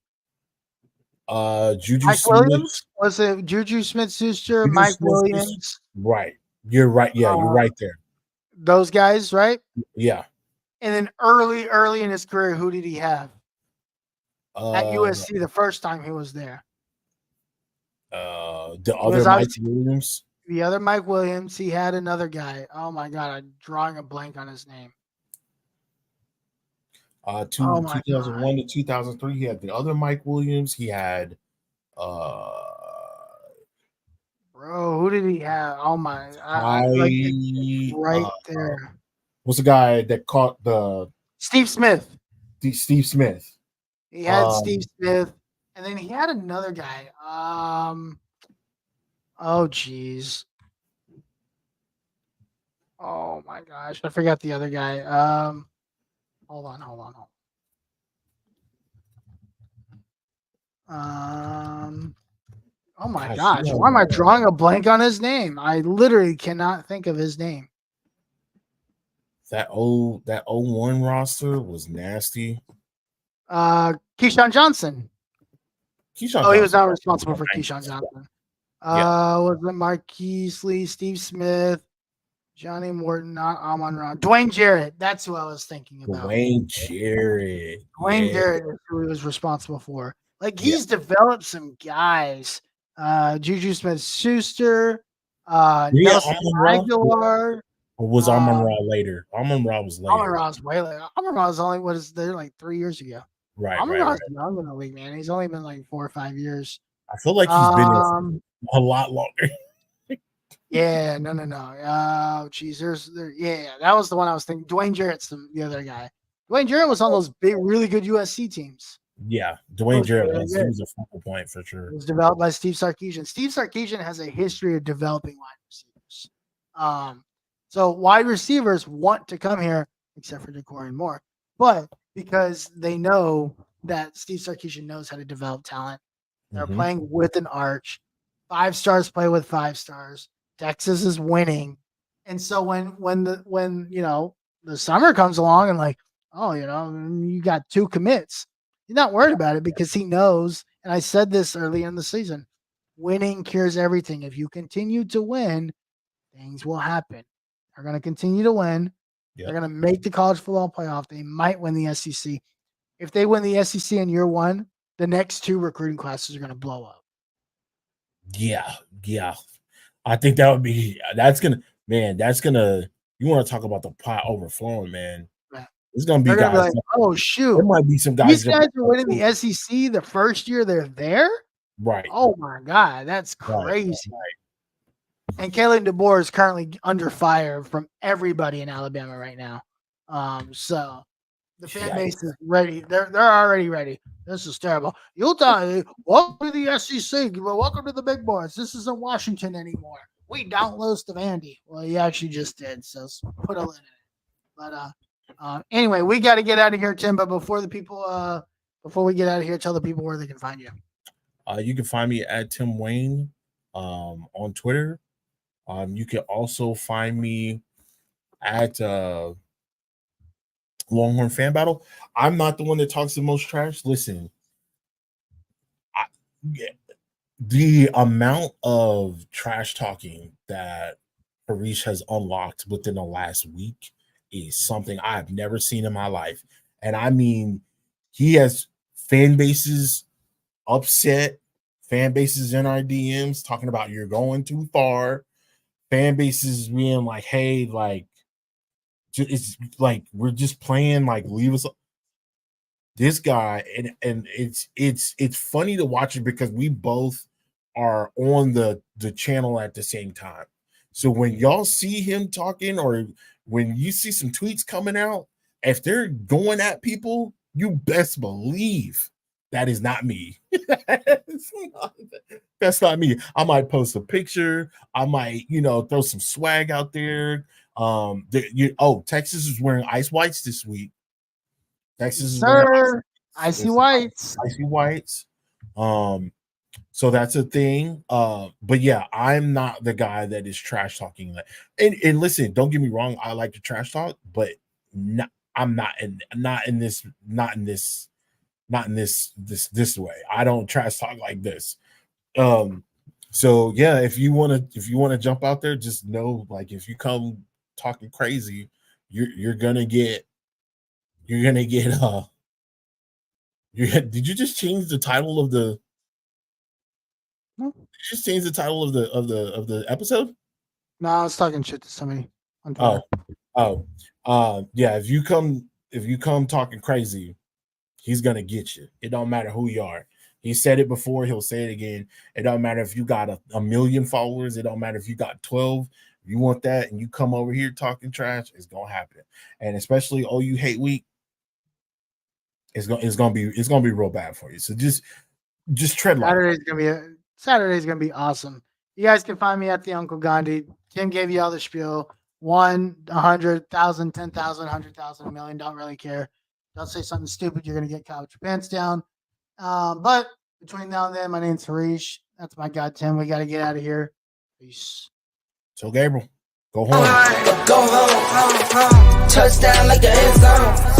Juju Mike Smith. Williams? Was it Juju Smith-Schuster, Mike Williams? Right. You're right. Yeah, you're right there. Those guys, right? Yeah. And then early in his career, who did he have? At USC the first time he was there. The other Mike Williams. The other Mike Williams. He had another guy. Oh my God, I'm drawing a blank on his name. 2001 to 2003, he had the other Mike Williams. He had bro, who did he have? Oh my, there. What's the guy that caught the Steve Smith? Steve Smith. He had Steve Smith, and then he had another guy. Oh geez. Oh my gosh, I forgot the other guy. Hold on. Oh my gosh, why am I drawing a blank on his name? I literally cannot think of his name. That 01 roster was nasty. Keyshawn Johnson. He was not responsible for Keyshawn Johnson. Was it Marquise Lee, Steve Smith, Johnny Morton, not Amon Ra, Dwayne Jarrett. That's who I was thinking about. Dwayne Jarrett is who he was responsible for. Like he's developed some guys. Juju Smith-Schuster, Nelson Aguilar. Or was Amon Ra later? Amon Ra was later. Amon Ra was way later. Amon Ra was only there like 3 years ago. Right. Amon Ra's young in the league, man. He's only been like 4 or 5 years. I feel like he's been there a lot longer. Yeah, no. Oh, geez, that was the one I was thinking. Dwayne Jarrett's the other guy. Dwayne Jarrett was on those big, really good USC teams. Yeah, Dwayne Jarrett was a focal point for sure. It was developed by Steve Sarkisian. Steve Sarkisian has a history of developing wide receivers. So wide receivers want to come here, except for Decorian Moore, but because they know that Steve Sarkisian knows how to develop talent. They're playing with an arch. 5 stars play with 5 stars. Texas is winning. And so when the summer comes along and like, you got 2 commits, he's not worried about it because he knows, and I said this early in the season, winning cures everything. If you continue to win, things will happen. They're going to continue to win. Yep. They're going to make the college football playoff. They might win the SEC. If they win the SEC in year 1, the next 2 recruiting classes are going to blow up. Yeah. I think that's going to, you want to talk about the pot overflowing, man. Yeah. It's going to be guys. Like, oh, shoot. There might be some guys. These guys are winning the SEC the first year they're there? Right. Oh, my God. That's crazy. Right. And Kalen DeBoer is currently under fire from everybody in Alabama right now. So the fan base is ready. They're already ready. This is terrible. Utah, welcome to the SEC. Welcome to the big boys. This isn't Washington anymore. We don't lose to Vandy. Well, you actually just did. So put a lid in it. But anyway, we got to get out of here, Tim. But before we get out of here, tell the people where they can find you. You can find me at Tim Wayne on Twitter. You can also find me at Longhorn Fan Battle. I'm not the one that talks the most trash. Listen, the amount of trash talking that Harish has unlocked within the last week is something I've never seen in my life. And I mean, he has fan bases upset, fan bases in our DMs talking about you're going too far, fan bases being like, hey, like, it's like we're just playing, like, leave us. This guy, and it's funny to watch it because we both are on the channel at the same time. So when y'all see him talking, or when you see some tweets coming out, if they're going at people, you best believe that is not me. That's not me. I might post a picture. I might, throw some swag out there. Texas is wearing ice whites this week. Texas is wearing icy whites. Icy whites. So that's a thing. But yeah, I'm not the guy that is trash talking that. And listen, don't get me wrong, I like to trash talk, but I'm not in this way. I don't trash talk like this. So yeah, if you want to jump out there, just know, like, if you come talking crazy, you're gonna get did you just change the title of the No. Did you just change the title of the episode? No, I was talking shit to somebody on Twitter. Yeah, if you come talking crazy, he's gonna get you. It don't matter who you are. He said it before, he'll say it again. It don't matter if you got a million followers, it don't matter if you got 12. If you want that and you come over here talking trash, it's gonna happen. And especially you hate week, it's gonna be real bad for you. So just tread lightly. Saturday's gonna be awesome. You guys can find me at the Uncle Gandhi. Tim gave you all the spiel. 1, 100,000, 10,000, 100,000, $1 million. Don't really care. Don't say something stupid. You're gonna get caught with your pants down. But between now and then, my name's Harish. That's my guy, Tim. We got to get out of here. Peace. So Gabriel, go home. Go home, home, home. Touchdown like an end zone.